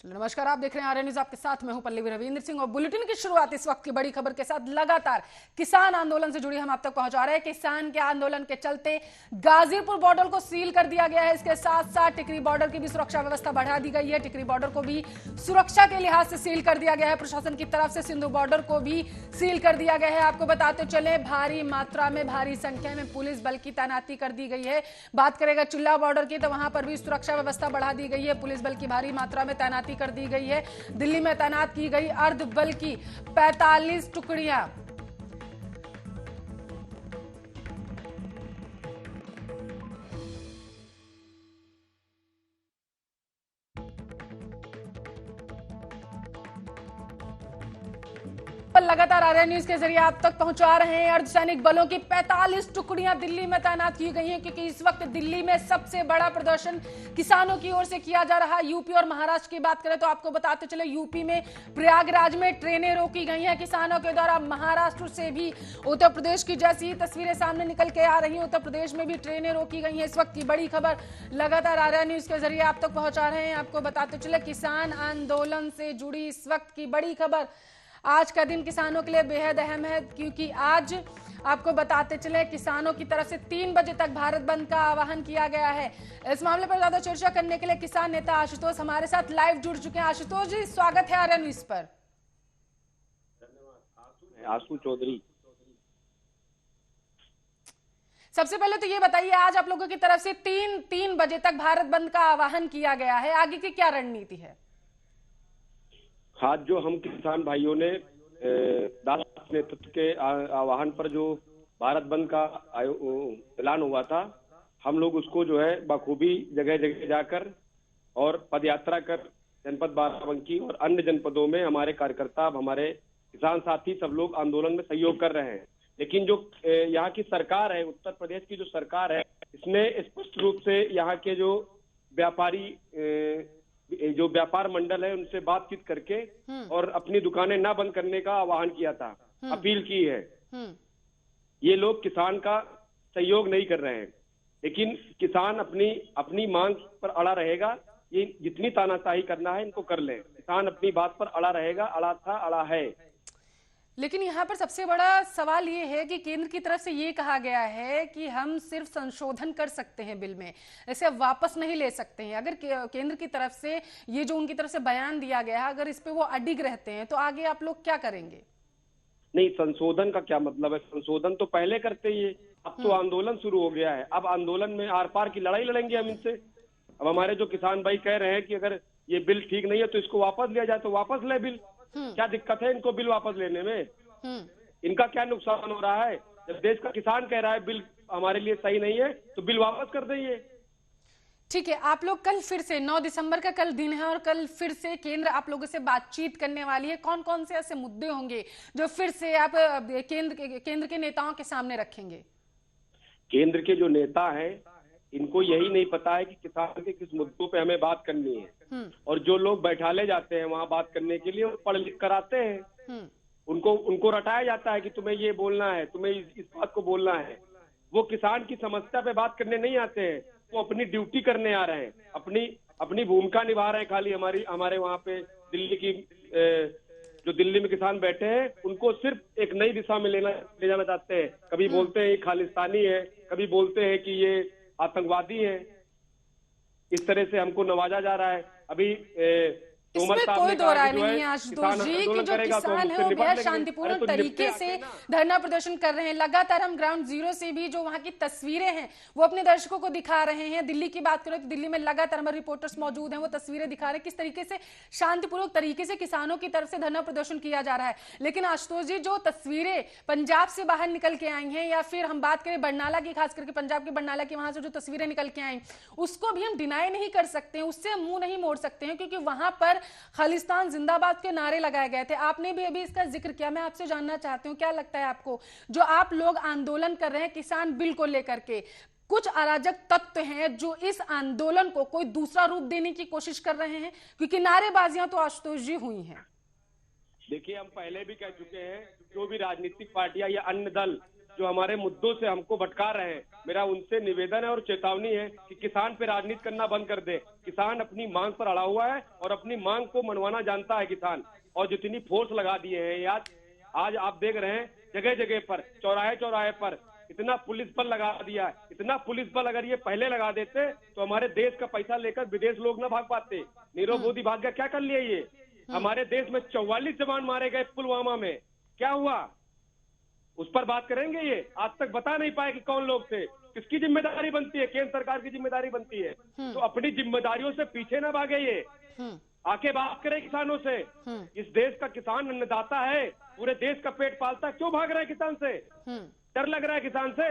नमस्कार, आप देख रहे हैं आर्य न्यूज। आपके साथ मैं हूं पल्लवी रविंद्र सिंह और बुलेटिन की शुरुआत इस वक्त की बड़ी खबर के साथ लगातार किसान आंदोलन से जुड़ी हम आप तक पहुंचा रहे हैं। किसान के आंदोलन के चलते गाजीपुर बॉर्डर को सील कर दिया गया है। इसके साथ साथ टिकरी बॉर्डर की भी सुरक्षा व्यवस्था बढ़ा दी गई है। टिकरी बॉर्डर को भी सुरक्षा के लिहाज से सील कर दिया गया है। प्रशासन की तरफ से सिंधु बॉर्डर को भी सील कर दिया गया है। आपको बताते चले, भारी मात्रा में, भारी संख्या में पुलिस बल की तैनाती कर दी गई है। बात करेगा चिल्ला बॉर्डर की, तो वहां पर भी सुरक्षा व्यवस्था बढ़ा दी गई है। पुलिस बल की भारी मात्रा में तैनाती कर दी गई है। दिल्ली में तैनात की गई अर्ध बल की 45 टुकड़ियां। लगातार आर्य न्यूज के जरिए आप तक पहुंचा रहे हैं। अर्धसैनिक बलों की 45 टुकड़ियां दिल्ली में तैनात की गई हैं, क्योंकि इस वक्त दिल्ली में सबसे बड़ा प्रदर्शन किसानों की ओर से किया जा रहा है। यूपी और महाराष्ट्र की बात करें तो आपको बताते चले, यूपी में प्रयागराज में ट्रेनें रोकी गई हैं किसानों के द्वारा। महाराष्ट्र से भी उत्तर प्रदेश की जैसी तस्वीरें सामने निकल के आ रही हैं, उत्तर प्रदेश में भी ट्रेनें रोकी गई हैं। इस वक्त की बड़ी खबर लगातार आर्य न्यूज के जरिए आप तक पहुंचा रहे हैं। आपको बताते चले, किसान आंदोलन से जुड़ी इस वक्त की बड़ी खबर। आज का दिन किसानों के लिए बेहद अहम है, क्योंकि आज आपको बताते चले, किसानों की तरफ से 3 बजे तक भारत बंद का आह्वान किया गया है। इस मामले पर ज्यादा चर्चा करने के लिए किसान नेता आशुतोष हमारे साथ लाइव जुड़ चुके हैं। आशुतोष जी, स्वागत है आर्य न्यूज पर। आशु चौधरी। सबसे पहले तो ये बताइए, आज आप लोगों की तरफ से 3 बजे तक भारत बंद का आह्वान किया गया है, आगे की क्या रणनीति है? आज जो हम किसान भाइयों ने दास नेतृत्व के आह्वान पर जो भारत बंद का ऐलान हुआ था, हम लोग उसको जो है बखूबी जगह जगह जाकर और पदयात्रा कर जनपद बाराबंकी और अन्य जनपदों में हमारे कार्यकर्ता, हमारे किसान साथी सब लोग आंदोलन में सहयोग कर रहे हैं। लेकिन जो यहाँ की सरकार है, उत्तर प्रदेश की जो सरकार है, इसने स्पष्ट रूप से यहाँ के जो व्यापारी, जो व्यापार मंडल है, उनसे बातचीत करके और अपनी दुकानें ना बंद करने का आह्वान किया था, अपील की है। ये लोग किसान का सहयोग नहीं कर रहे हैं, लेकिन किसान अपनी मांग पर अड़ा रहेगा। ये जितनी तानाशाही करना है इनको कर लें, किसान अपनी बात पर अड़ा रहेगा, अड़ा था, अड़ा है। लेकिन यहाँ पर सबसे बड़ा सवाल ये है कि केंद्र की तरफ से ये कहा गया है कि हम सिर्फ संशोधन कर सकते हैं बिल में, इसे वापस नहीं ले सकते हैं। अगर केंद्र की तरफ से ये जो उनकी तरफ से बयान दिया गया है, अगर इस पे वो अडिग रहते हैं, तो आगे आप लोग क्या करेंगे? नहीं, संशोधन का क्या मतलब है? संशोधन तो पहले करते ही है। अब तो आंदोलन शुरू हो गया है। अब आंदोलन में आर पार की लड़ाई लड़ेंगे हम इनसे। अब हमारे जो किसान भाई कह रहे हैं कि अगर ये बिल ठीक नहीं है तो इसको वापस लिया जाए, तो वापस ले बिल। क्या दिक्कत है इनको बिल वापस लेने में? इनका क्या नुकसान हो रहा है? जब देश का किसान कह रहा है बिल हमारे लिए सही नहीं है, तो बिल वापस कर देंगे। ठीक है, आप लोग कल फिर से 9 दिसंबर का कल दिन है और कल फिर से केंद्र आप लोगों से बातचीत करने वाली है। कौन कौन से ऐसे मुद्दे होंगे जो फिर से आप केंद्र के नेताओं के सामने रखेंगे? केंद्र के जो नेता हैं, इनको यही नहीं पता है कि किसान के किस मुद्दों पे हमें बात करनी है। और जो लोग बैठाले जाते हैं वहां बात करने के लिए, वो पढ़ लिख कर आते हैं। उनको रटाया जाता है कि तुम्हें ये बोलना है, तुम्हें इस बात को बोलना है। वो किसान की समस्या पे बात करने नहीं आते हैं, वो अपनी ड्यूटी करने आ रहे हैं, अपनी भूमिका निभा रहे हैं। खाली हमारे वहाँ पे दिल्ली की जो दिल्ली में किसान बैठे हैं, उनको सिर्फ एक नई दिशा में ले जाना चाहते हैं। कभी बोलते हैं ये खालिस्तानी है, कभी बोलते हैं कि ये आतंकवादी है। इस तरह से हमको नवाजा जा रहा है। अभी इसमें कोई दो राय नहीं है आशुतोष जी कि जो किसान है वो बेहद शांतिपूर्ण तरीके से धरना प्रदर्शन कर रहे हैं। लगातार हम ग्राउंड जीरो से भी जो वहां की तस्वीरें हैं वो अपने दर्शकों को दिखा रहे हैं। दिल्ली की बात करें तो दिल्ली में लगातार हमारे रिपोर्टर्स मौजूद हैं, वो तस्वीरें दिखा रहे हैं किस तरीके से शांतिपूर्वक तरीके से किसानों की तरफ से धरना प्रदर्शन किया जा रहा है। लेकिन आशुतोष जी, जो तस्वीरें पंजाब से बाहर निकल के आई हैं, या फिर हम बात करें बरनाला की, खास करके पंजाब के बरनाला की, वहां से जो तस्वीरें निकल के आई, उसको भी हम डिनाई नहीं कर सकते हैं, उससे मुंह नहीं मोड़ सकते हैं, क्योंकि वहां पर खालिस्तान जिंदाबाद के नारे लगाए गए थे। आपने भी अभी इसका जिक्र किया। मैं आपसे जानना चाहती हूं, क्या लगता है आपको, जो आप लोग आंदोलन कर रहे हैं किसान बिल को लेकर के, कुछ अराजक तत्व हैं जो इस आंदोलन को कोई दूसरा रूप देने की कोशिश कर रहे हैं? क्योंकि नारेबाजियां तो आशुतोष जी हुई हैं। देखिए, हम पहले भी कह चुके हैं, जो भी राजनीतिक पार्टियां या अन्य दल जो हमारे मुद्दों से हमको भटका रहे हैं, मेरा उनसे निवेदन है और चेतावनी है कि किसान पे राजनीति करना बंद कर दे। किसान अपनी मांग पर अड़ा हुआ है और अपनी मांग को मनवाना जानता है किसान, और जितनी फोर्स लगा दिए हैं आज आप देख रहे हैं जगह जगह पर, चौराहे चौराहे पर इतना पुलिस बल लगा दिया है। इतना पुलिस बल अगर ये पहले लगा देते तो हमारे देश का पैसा लेकर विदेश लोग ना भाग पाते। नीरव मोदी भाग गया, क्या कर लिया ये? हमारे देश में 44 जवान मारे गए पुलवामा में, क्या हुआ? उस पर बात करेंगे। ये आज तक बता नहीं पाए कि कौन लोग थे। किसकी जिम्मेदारी बनती है? केंद्र सरकार की जिम्मेदारी बनती है। तो अपनी जिम्मेदारियों से पीछे ना भागे, ये आके बात करें किसानों से। इस देश का किसान अन्नदाता है, पूरे देश का पेट पालता है, क्यों भाग रहा है किसान से? डर लग रहा है किसान से।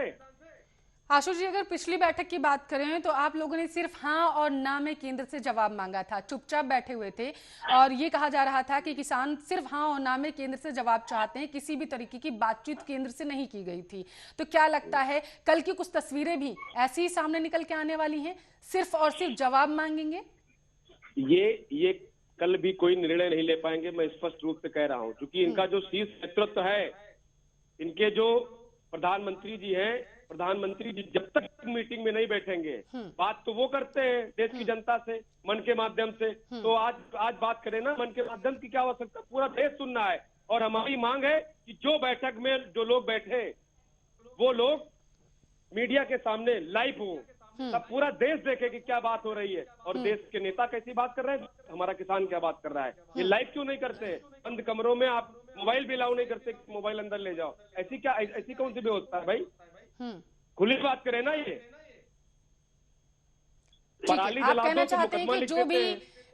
आशु जी, अगर पिछली बैठक की बात करें तो आप लोगों ने सिर्फ हाँ और ना में केंद्र से जवाब मांगा था, चुपचाप बैठे हुए थे और ये कहा जा रहा था कि किसान सिर्फ हाँ और ना में केंद्र से जवाब चाहते हैं, किसी भी तरीके की बातचीत केंद्र से नहीं की गई थी। तो क्या लगता है कल की कुछ तस्वीरें भी ऐसी ही सामने निकल के आने वाली हैं, सिर्फ और सिर्फ जवाब मांगेंगे? ये कल भी कोई निर्णय नहीं ले पाएंगे, मैं स्पष्ट रूप से कह रहा हूं, क्योंकि इनका जो शीर्ष नेतृत्व है, इनके जो प्रधानमंत्री जी हैं, प्रधानमंत्री जी जब तक मीटिंग में नहीं बैठेंगे, बात तो वो करते हैं देश की जनता से मन के माध्यम से। तो आज बात करें ना मन के माध्यम की, क्या आवश्यकता? पूरा देश सुनना है और हमारी मांग है कि जो बैठक में जो लोग बैठे वो लोग मीडिया के सामने लाइव हो, तब पूरा देश देखे कि क्या बात हो रही है और देश के नेता कैसी बात कर रहे हैं, हमारा किसान क्या बात कर रहा है। ये लाइव क्यों नहीं करते? बंद कमरों में आप मोबाइल भी अलाउ नहीं करते, मोबाइल अंदर ले जाओ। ऐसी कौन सी व्यवस्था है भाई? खुली बात करें ना। ये पराली आप कहना चाहते हैं कि जो भी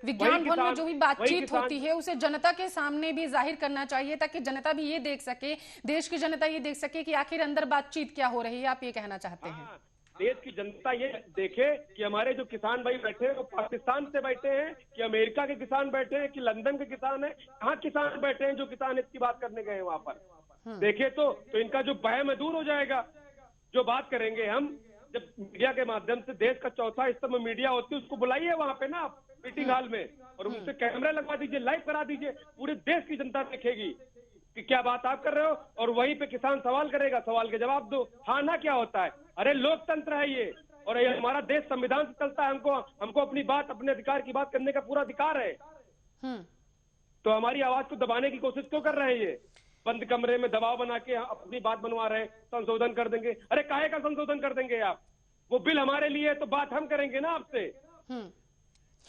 विज्ञान भवन में जो भी बातचीत होती है उसे जनता के सामने भी जाहिर करना चाहिए, ताकि जनता भी ये देख सके, देश की जनता ये देख सके कि आखिर अंदर बातचीत क्या हो रही है। आप ये कहना चाहते हैं? देश की जनता ये देखे कि हमारे जो किसान भाई बैठे हैं वो पाकिस्तान से बैठे हैं कि अमेरिका के किसान बैठे हैं कि लंदन के किसान है, कहाँ किसान बैठे हैं जो किसान हित की बात करने गए हैं वहां पर। देखे तो इनका जो वहम है दूर हो जाएगा। जो बात करेंगे हम, जब मीडिया के माध्यम से देश का चौथा स्तंभ मीडिया होती है, उसको बुलाइए वहां पे ना मीटिंग हॉल में और उनसे कैमरा लगवा दीजिए, लाइव करा दीजिए, पूरे देश की जनता देखेगी कि क्या बात आप कर रहे हो। और वहीं पे किसान सवाल करेगा, सवाल के जवाब दो। हाँ ना क्या होता है? अरे लोकतंत्र है ये, और ये हमारा देश संविधान से चलता है। हमको अपनी बात, अपने अधिकार की बात करने का पूरा अधिकार है। तो हमारी आवाज को दबाने की कोशिश क्यों कर रहे हैं? ये बंद कमरे में दबाव बना के अपनी बात बनवा रहे हैं, संशोधन कर देंगे। अरे काहे का संशोधन कर देंगे आप? वो बिल हमारे लिए है तो बात हम करेंगे ना आपसे।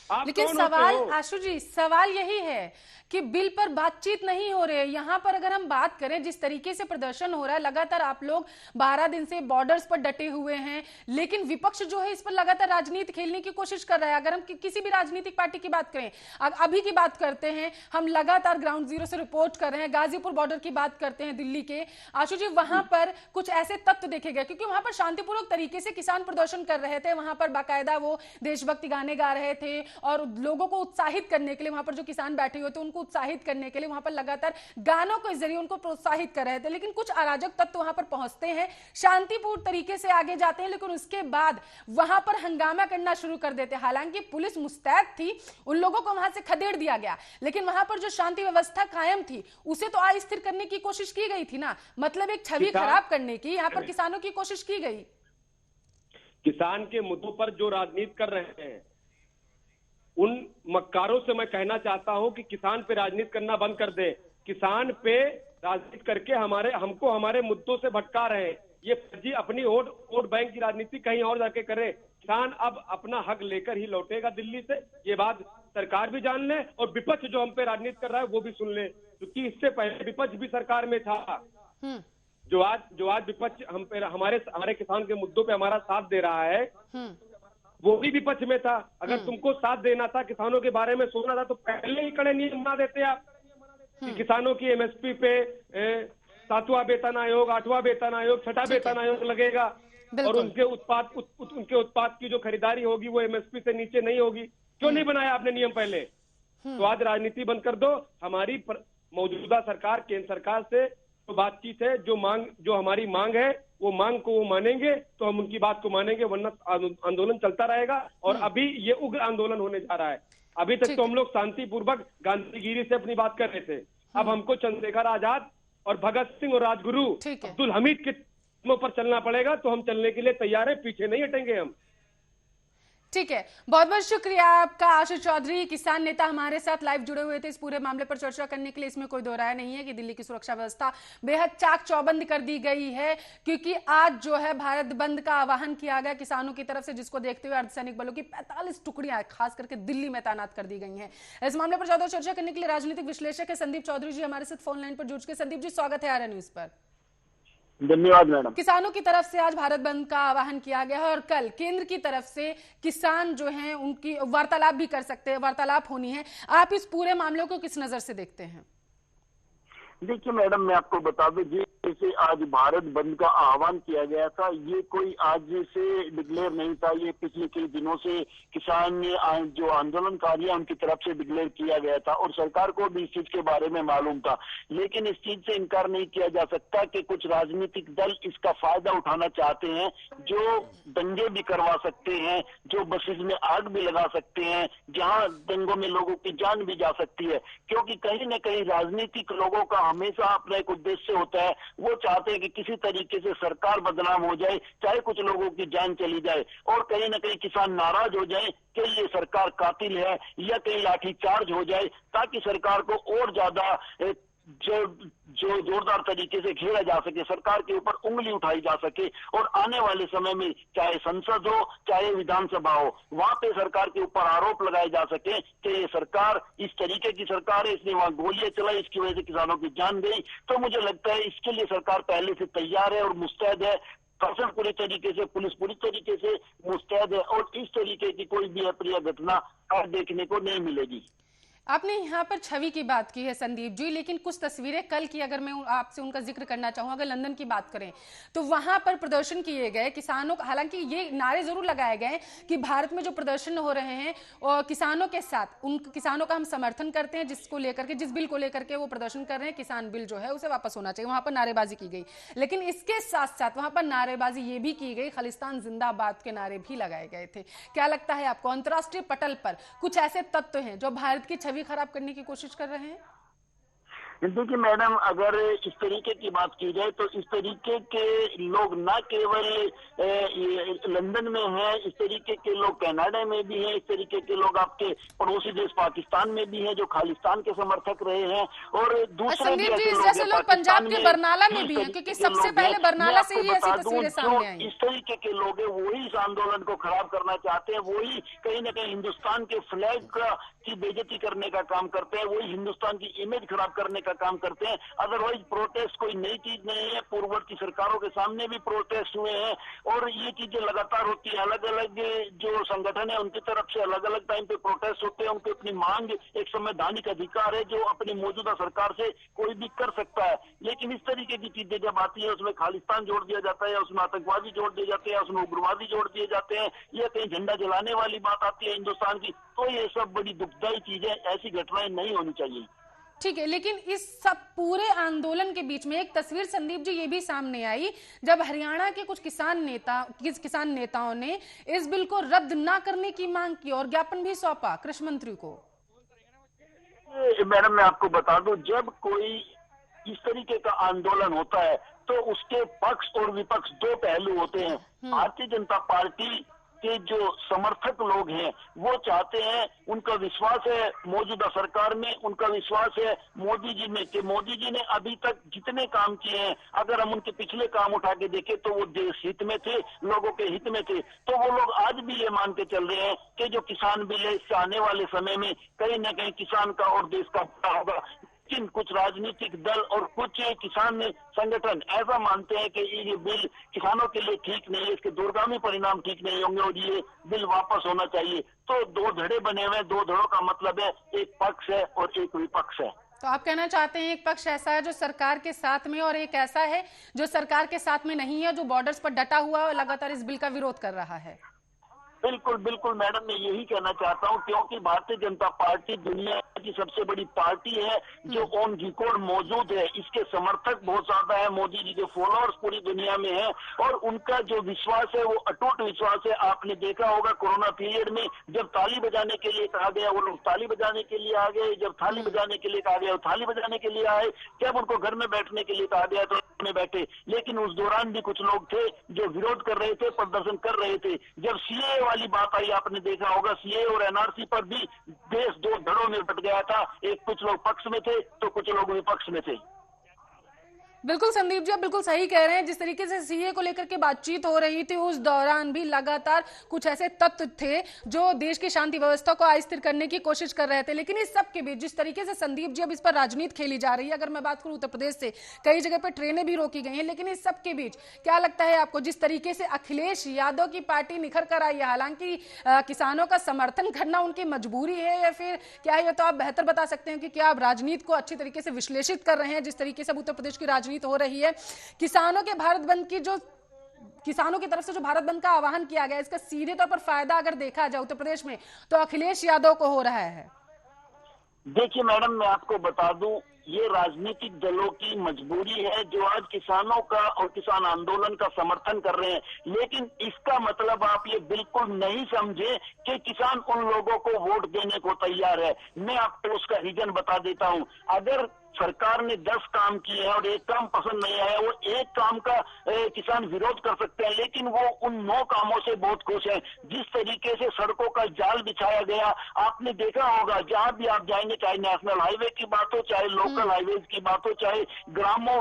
लेकिन सवाल आशु जी, सवाल यही है कि बिल पर बातचीत नहीं हो रही है। यहाँ पर अगर हम बात करें जिस तरीके से प्रदर्शन हो रहा है, लगातार आप लोग 12 दिन से बॉर्डर्स पर डटे हुए हैं, लेकिन विपक्ष जो है इस पर लगातार राजनीति खेलने की कोशिश कर रहा है। अगर हम किसी भी राजनीतिक पार्टी की बात करें, अभी की बात करते हैं, हम लगातार ग्राउंड जीरो से रिपोर्ट कर रहे हैं, गाजीपुर बॉर्डर की बात करते हैं दिल्ली के, आशु जी वहां पर कुछ ऐसे तत्व देखे गए, क्योंकि वहां पर शांतिपूर्वक तरीके से किसान प्रदर्शन कर रहे थे, वहां पर बाकायदा वो देशभक्ति गाने गा रहे थे और लोगों को उत्साहित करने के लिए, वहां पर जो किसान बैठे हुए थे उनको उत्साहित करने के लिए वहां पर लगातार गानों के जरिए उनको प्रोत्साहित कर रहे थे। लेकिन कुछ अराजक तत्व वहां पर पहुंचते हैं, शांतिपूर्ण तरीके से आगे जाते हैं, लेकिन उसके बाद वहां पर हंगामा करना शुरू कर देते हैं। हालांकि पुलिस मुस्तैद थी, उन लोगों को वहां से खदेड़ दिया गया, लेकिन वहां पर जो शांति व्यवस्था कायम थी उसे तो अस्थिर करने की कोशिश की गई थी ना। मतलब एक छवि खराब करने की यहां पर किसानों की कोशिश की गई। किसान के मुद्दों पर जो राजनीति कर रहे हैं उन मक्कारों से मैं कहना चाहता हूं कि किसान पे राजनीति करना बंद कर दे। किसान पे राजनीति करके हमको हमारे मुद्दों से भटका रहे हैं। ये फर्जी अपनी वोट बैंक की राजनीति कहीं और जाके करे। किसान अब अपना हक लेकर ही लौटेगा दिल्ली से, ये बात सरकार भी जान ले और विपक्ष जो हम पे राजनीति कर रहा है वो भी सुन ले, क्योंकि इससे पहले विपक्ष भी सरकार में था। जो आज विपक्ष हम पे हमारे किसान के मुद्दों पे हमारा साथ दे रहा है, वो भी विपक्ष में था। अगर तुमको साथ देना था, किसानों के बारे में सोचना था, तो पहले ही कड़े नियम बना देते आप कि किसानों की एमएसपी पे 7वां वेतन आयोग, 8वां वेतन आयोग, 6ठा वेतन आयोग लगेगा और उनके उत्पाद की जो खरीदारी होगी वो एमएसपी से नीचे नहीं होगी। क्यों नहीं बनाया आपने नियम पहले? तो आज राजनीति बंद कर दो। हमारी मौजूदा सरकार, केंद्र सरकार से तो बातचीत है, जो हमारी मांग है वो मांग को वो मानेंगे तो हम उनकी बात को मानेंगे, वरना आंदोलन चलता रहेगा। और अभी ये उग्र आंदोलन होने जा रहा है। अभी तक तो हम लोग शांतिपूर्वक गांधीगिरी से अपनी बात कर रहे थे, अब हमको चंद्रशेखर आजाद और भगत सिंह और राजगुरु अब्दुल हमीद के पर चलना पड़ेगा तो हम चलने के लिए तैयार है, पीछे नहीं हटेंगे हम। ठीक है, बहुत बहुत शुक्रिया आपका आशीष चौधरी, किसान नेता हमारे साथ लाइव जुड़े हुए थे इस पूरे मामले पर चर्चा करने के लिए। इसमें कोई दो राय नहीं है कि दिल्ली की सुरक्षा व्यवस्था बेहद चाक चौबंद कर दी गई है, क्योंकि आज जो है भारत बंद का आह्वान किया गया किसानों की तरफ से, जिसको देखते हुए अर्धसैनिक बलों की 45 टुकड़ियां खास करके दिल्ली में तैनात कर दी गई हैं। इस मामले पर ज्यादा चर्चा करने के लिए राजनीतिक विश्लेषक है संदीप चौधरी जी हमारे साथ फोन लाइन पर जुड़ चुके। संदीप जी, स्वागत है आर्या न्यूज पर। धन्यवाद मैडम। किसानों की तरफ से आज भारत बंद का आह्वान किया गया है और कल केंद्र की तरफ से किसान जो हैं उनकी वार्तालाप भी कर सकते हैं, वार्तालाप होनी है। आप इस पूरे मामले को किस नजर से देखते हैं? देखिए मैडम, मैं आपको बता दूं, जैसे आज भारत बंद का आह्वान किया गया था, ये कोई आज से डिक्लेयर नहीं था, ये पिछले कई दिनों से किसान जो आंदोलनकारी है उनकी तरफ से डिक्लेयर किया गया था और सरकार को भी इस चीज के बारे में मालूम था। लेकिन इस चीज से इनकार नहीं किया जा सकता कि कुछ राजनीतिक दल इसका फायदा उठाना चाहते हैं, जो दंगे भी करवा सकते हैं, जो बसेस में आग भी लगा सकते हैं, जहां दंगों में लोगों की जान भी जा सकती है। क्योंकि कहीं ना कहीं राजनीतिक लोगों का हमेशा अपना एक उद्देश्य होता है, वो चाहते हैं कि किसी तरीके से सरकार बदनाम हो जाए, चाहे कुछ लोगों की जान चली जाए, और कहीं ना कहीं किसान नाराज हो जाए कि ये सरकार कातिल है, या कहीं लाठीचार्ज हो जाए, ताकि सरकार को और ज्यादा जो जोरदार तरीके से घेरा जा सके, सरकार के ऊपर उंगली उठाई जा सके, और आने वाले समय में चाहे संसद हो चाहे विधानसभा हो, वहां पे सरकार के ऊपर आरोप लगाए जा सके कि ये सरकार इस तरीके की सरकार है, इसने वहां गोलियां चलाई, इसकी वजह से किसानों की जान गई। तो मुझे लगता है इसके लिए सरकार पहले से तैयार है और मुस्तैद है, शासन पूरी तरीके से, पुलिस पूरी तरीके से मुस्तैद है, और इस तरीके की कोई भी अप्रिय घटना देखने को नहीं मिलेगी। आपने यहाँ पर छवि की बात की है संदीप जी, लेकिन कुछ तस्वीरें कल की अगर मैं आपसे उनका जिक्र करना चाहूँ, अगर लंदन की बात करें तो वहां पर प्रदर्शन किए गए किसानों, हालांकि ये नारे जरूर लगाए गए कि भारत में जो प्रदर्शन हो रहे हैं और किसानों के साथ, उन किसानों का हम समर्थन करते हैं, जिसको लेकर के, जिस बिल को लेकर के वो प्रदर्शन कर रहे हैं, किसान बिल जो है उसे वापस होना चाहिए, वहां पर नारेबाजी की गई। लेकिन इसके साथ साथ वहां पर नारेबाजी ये भी की गई, खालिस्तान जिंदाबाद के नारे भी लगाए गए थे। क्या लगता है आपको, अंतर्राष्ट्रीय पटल पर कुछ ऐसे तत्व हैं जो भारत की छवि खराब करने की कोशिश कर रहे हैं? देखिए मैडम, अगर इस तरीके की बात की जाए तो इस तरीके के लोग न केवल लंदन में हैं, इस तरीके के लोग कनाडा में भी हैं, इस तरीके के लोग आपके पड़ोसी देश पाकिस्तान में भी हैं जो खालिस्तान के समर्थक रहे हैं, और दूसरे भी ऐसे लोग पंजाब के बरनाला में भी हैं, क्योंकि सबसे पहले बरनाला से ही ऐसी तस्वीरें सामने आई। इस तरीके के लोग हैं वही इस आंदोलन को खराब करना चाहते हैं, वही कहीं ना कहीं हिंदुस्तान के फ्लैग की बेइज्जती करने का काम करते हैं, वही हिंदुस्तान की इमेज खराब करने का काम करते हैं। अदरवाइज प्रोटेस्ट कोई नई चीज नहीं है, पूर्ववर्ती सरकारों के सामने भी प्रोटेस्ट हुए हैं, और ये चीजें लगातार होती है। अलग अलग जो संगठन है उनकी तरफ से अलग अलग टाइम पे प्रोटेस्ट होते हैं, उनकी अपनी मांग, एक संवैधानिक अधिकार है जो अपनी मौजूदा सरकार से कोई भी कर सकता है। लेकिन इस तरीके की चीजें जब आती है, उसमें खालिस्तान जोड़ दिया जाता है, उसमें आतंकवादी जोड़ दिए जाते हैं, उसमें उग्रवादी जोड़ दिए जाते हैं, या कहीं झंडा जलाने वाली बात आती है हिंदुस्तान की, तो ये सब बड़ी दुखदायी चीजें, ऐसी घटनाएं नहीं होनी चाहिए। ठीक है, लेकिन इस सब पूरे आंदोलन के बीच में एक तस्वीर संदीप जी ये भी सामने आई, जब हरियाणा के कुछ किसान नेताओं ने इस बिल को रद्द ना करने की मांग की और ज्ञापन भी सौंपा कृषि मंत्री को। मैडम मैं आपको बता दूं, जब कोई इस तरीके का आंदोलन होता है तो उसके पक्ष और विपक्ष दो पहलू होते हैं। भारतीय जनता पार्टी के जो समर्थक लोग हैं वो चाहते हैं, उनका विश्वास है मौजूदा सरकार में, उनका विश्वास है मोदी जी में कि मोदी जी ने अभी तक जितने काम किए हैं, अगर हम उनके पिछले काम उठा के देखें तो वो देश हित में थे, लोगों के हित में थे। तो वो लोग आज भी ये मान के चल रहे हैं कि जो किसान बिल है इससे आने वाले समय में कहीं ना कहीं किसान का और देश का भला होगा। लेकिन कुछ राजनीतिक दल और कुछ किसान संगठन ऐसा मानते हैं कि ये बिल किसानों के लिए ठीक नहीं है, इसके दूरगामी परिणाम ठीक नहीं होंगे और ये बिल वापस होना चाहिए। तो दो धड़े बने हुए हैं, दो धड़ों का मतलब है एक पक्ष है और एक विपक्ष है। तो आप कहना चाहते हैं एक पक्ष ऐसा है जो सरकार के साथ में और एक ऐसा है जो सरकार के साथ में नहीं है, जो बॉर्डर्स पर डटा हुआ है और लगातार इस बिल का विरोध कर रहा है। बिल्कुल बिल्कुल मैडम, मैं यही कहना चाहता हूं, क्योंकि भारतीय जनता पार्टी दुनिया की सबसे बड़ी पार्टी है जो ऑन रिकॉर्ड मौजूद है। इसके समर्थक बहुत ज्यादा है, मोदी जी के फॉलोअर्स पूरी दुनिया में है, और उनका जो विश्वास है वो अटूट विश्वास है। आपने देखा होगा कोरोना पीरियड में जब ताली बजाने के लिए कहा गया वो लोग ताली बजाने के लिए आ गए, जब थाली बजाने के लिए कहा गया वो थाली बजाने के लिए आए, जब उनको घर में बैठने के लिए कहा गया तो में बैठे, लेकिन उस दौरान भी कुछ लोग थे जो विरोध कर रहे थे, प्रदर्शन कर रहे थे। जब सीएए वाली बात आई, आपने देखा होगा सीएए और एनआरसी पर भी देश दो धड़ों में बट गया था। एक कुछ लोग पक्ष में थे तो कुछ लोग विपक्ष में थे। बिल्कुल संदीप जी, आप बिल्कुल सही कह रहे हैं। जिस तरीके से सीए को लेकर के बातचीत हो रही थी, उस दौरान भी लगातार कुछ ऐसे तत्व थे जो देश की शांति व्यवस्था को अस्थिर करने की कोशिश कर रहे थे। लेकिन इस सब के बीच जिस तरीके से संदीप जी अब इस पर राजनीति खेली जा रही है, अगर मैं बात करूं उत्तर प्रदेश से कई जगह पर ट्रेनें भी रोकी गई हैं, लेकिन इस सब के बीच क्या लगता है आपको, जिस तरीके से अखिलेश यादव की पार्टी निखर कर आई है, हालांकि किसानों का समर्थन करना उनकी मजबूरी है या फिर क्या है, ये तो आप बेहतर बता सकते हैं कि क्या आप राजनीति को अच्छी तरीके से विश्लेषित कर रहे हैं। जिस तरीके से उत्तर प्रदेश की राजनीति हो रही है, किसानों के भारत बंद की जो किसानों की तरफ से जो भारत बंद का आह्वान किया गया, इसका सीधे तौर पर फायदा अगर देखा जाए उत्तर प्रदेश में तो अखिलेश यादव को हो रहा है। देखिए मैडम, मैं आपको बता दूं, ये राजनीतिक दलों की मजबूरी है जो आज किसानों का और किसान आंदोलन का समर्थन कर रहे हैं। लेकिन इसका मतलब आप ये बिल्कुल नहीं समझे कि किसान उन लोगों को वोट देने को तैयार है। मैं आपको उसका रीजन बता देता हूं। अगर सरकार ने 10 काम किए हैं और एक काम पसंद नहीं आया, वो एक काम का किसान विरोध कर सकते हैं, लेकिन वो उन 9 कामों से बहुत खुश हैं। जिस तरीके से सड़कों का जाल बिछाया गया, आपने देखा होगा, जहां भी आप जाएंगे, चाहे नेशनल हाईवे की बात हो, चाहे लोकल हाईवे की बात हो, चाहे ग्रामों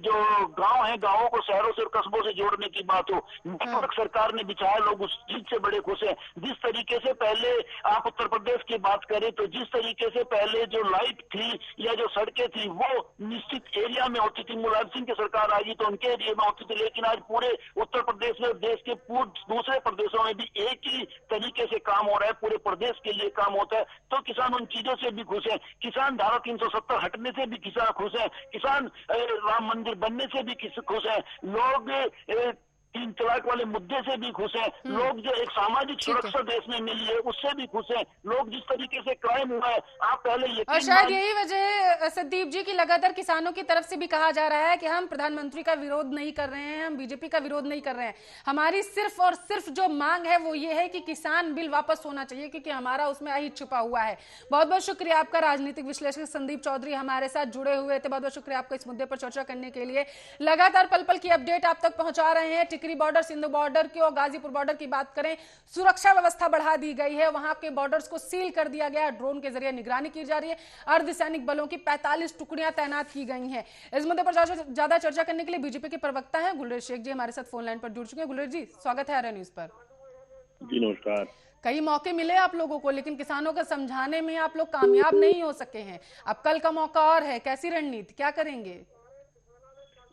जो गांव हैं, गांवों को शहरों से और कस्बों से जोड़ने की बात हो, नेटवर्क सरकार ने बिछाया, लोग उस चीज से बड़े खुश हैं। जिस तरीके से पहले आप उत्तर प्रदेश की बात करें तो जिस तरीके से पहले जो लाइट थी या जो सड़कें थी वो निश्चित एरिया में होती थी, मुलायम सिंह की सरकार आई तो उनके एरिया में होती थी, लेकिन आज पूरे उत्तर प्रदेश में, देश के दूसरे प्रदेशों में भी एक ही तरीके से काम हो रहा है, पूरे प्रदेश के लिए काम होता है। तो किसान उन चीजों से भी खुश है। किसान धारा 370 हटने से भी किसान खुश है, किसान राम मंदिर बनने से भी खुश है, लोग 3 तलाक वाले मुद्दे से भी खुश हैं, लोग जो एक सामाजिक सुरक्षा देश में मिली है उससे भी खुश हैं, लोग जिस तरीके से क्राइम हुआ है, आप पहले और शायद यही वजह संदीप जी की लगातार किसानों की तरफ से भी कहा जा रहा है कि हम प्रधानमंत्री का विरोध नहीं कर रहे हैं, हम बीजेपी का विरोध नहीं कर रहे हैं, हमारी सिर्फ और सिर्फ जो मांग है वो ये है कि किसान बिल वापस होना चाहिए, क्योंकि हमारा उसमें अहित छुपा हुआ है। बहुत बहुत शुक्रिया आपका, राजनीतिक विश्लेषक संदीप चौधरी हमारे साथ जुड़े हुए थे। बहुत बहुत शुक्रिया आपका इस मुद्दे पर चर्चा करने के लिए। लगातार पल पल की अपडेट आप तक पहुंचा रहे हैं। टिकरी बॉर्डर, सिंधु बॉर्डर की और गाजीपुर बॉर्डर की बात करें, सुरक्षा व्यवस्था बढ़ा दी गई है, वहां के बॉर्डर्स को सील कर दिया गया है, ड्रोन के जरिए निगरानी की जा रही है, अर्धसैनिक बलों की 45 टुकड़ियां तैनात की गई हैं। इस मुद्दे पर ज्यादा चर्चा करने के लिए बीजेपी के प्रवक्ता हैं गुलरेज शेख जी हमारे साथ फोन लाइन पर जुड़ चुके हैं। गुलरेज जी, स्वागत है आर्या न्यूज पर। जी नमस्कार। कई मौके मिले आप लोगों को, लेकिन किसानों को समझाने में आप लोग कामयाब नहीं हो सके हैं। अब कल का मौका और है, कैसी रणनीति, क्या करेंगे?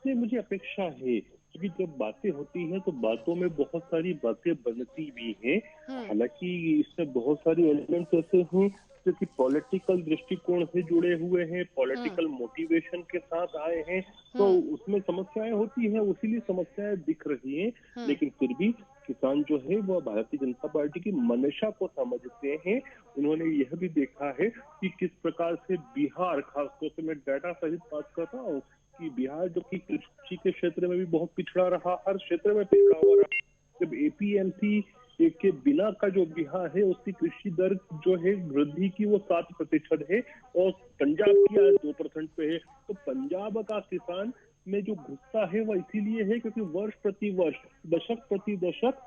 नहीं, मुझे अपेक्षा है क्योंकि जब बातें होती हैं तो बातों में बहुत सारी बातें बनती भी हैं। हालांकि इसमें बहुत सारे एलिमेंट्स ऐसे हैं जो कि पॉलिटिकल दृष्टिकोण से जुड़े हुए हैं, पॉलिटिकल मोटिवेशन के साथ आए हैं, तो उसमें समस्याएं होती हैं, उसीलिए समस्याएं दिख रही हैं। लेकिन फिर भी किसान जो है वो भारतीय जनता पार्टी की मंशा को समझते हैं। उन्होंने यह भी देखा है कि किस प्रकार से बिहार, खासतौर से मैं डाटा सहित बात कर रहा हूँ कि बिहार जो कि कृषि के क्षेत्र में भी बहुत पिछड़ा रहा, हर क्षेत्र में पिछड़ा हुआ रहा। जब एपीएमसी के बिना का जो बिहार है उसकी कृषि दर जो है वृद्धि की वो 7% है और पंजाब की आज 2% पे है। तो पंजाब का किसान में जो गुस्सा है वो इसीलिए है क्योंकि वर्ष प्रति वर्ष, दशक प्रति दशक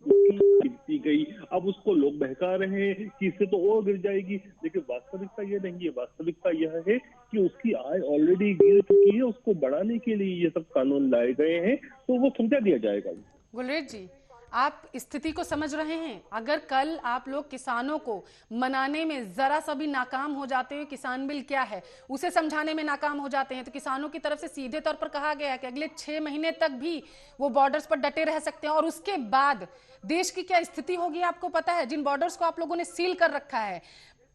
गिरती गई। अब उसको लोग बहका रहे हैं कि इससे तो और गिर जाएगी, लेकिन वास्तविकता ये नहीं है। वास्तविकता यह है कि उसकी आय ऑलरेडी गिर चुकी है, उसको बढ़ाने के लिए ये सब कानून लाए गए हैं, तो वो समझा दिया जाएगा। गुलरेज जी, आप स्थिति को समझ रहे हैं। अगर कल आप लोग किसानों को मनाने में जरा सा भी नाकाम हो जाते हैं, किसान बिल क्या है उसे समझाने में नाकाम हो जाते हैं, तो किसानों की तरफ से सीधे तौर पर कहा गया है कि अगले 6 महीने तक भी वो बॉर्डर्स पर डटे रह सकते हैं। और उसके बाद देश की क्या स्थिति होगी आपको पता है? जिन बॉर्डर्स को आप लोगों ने सील कर रखा है,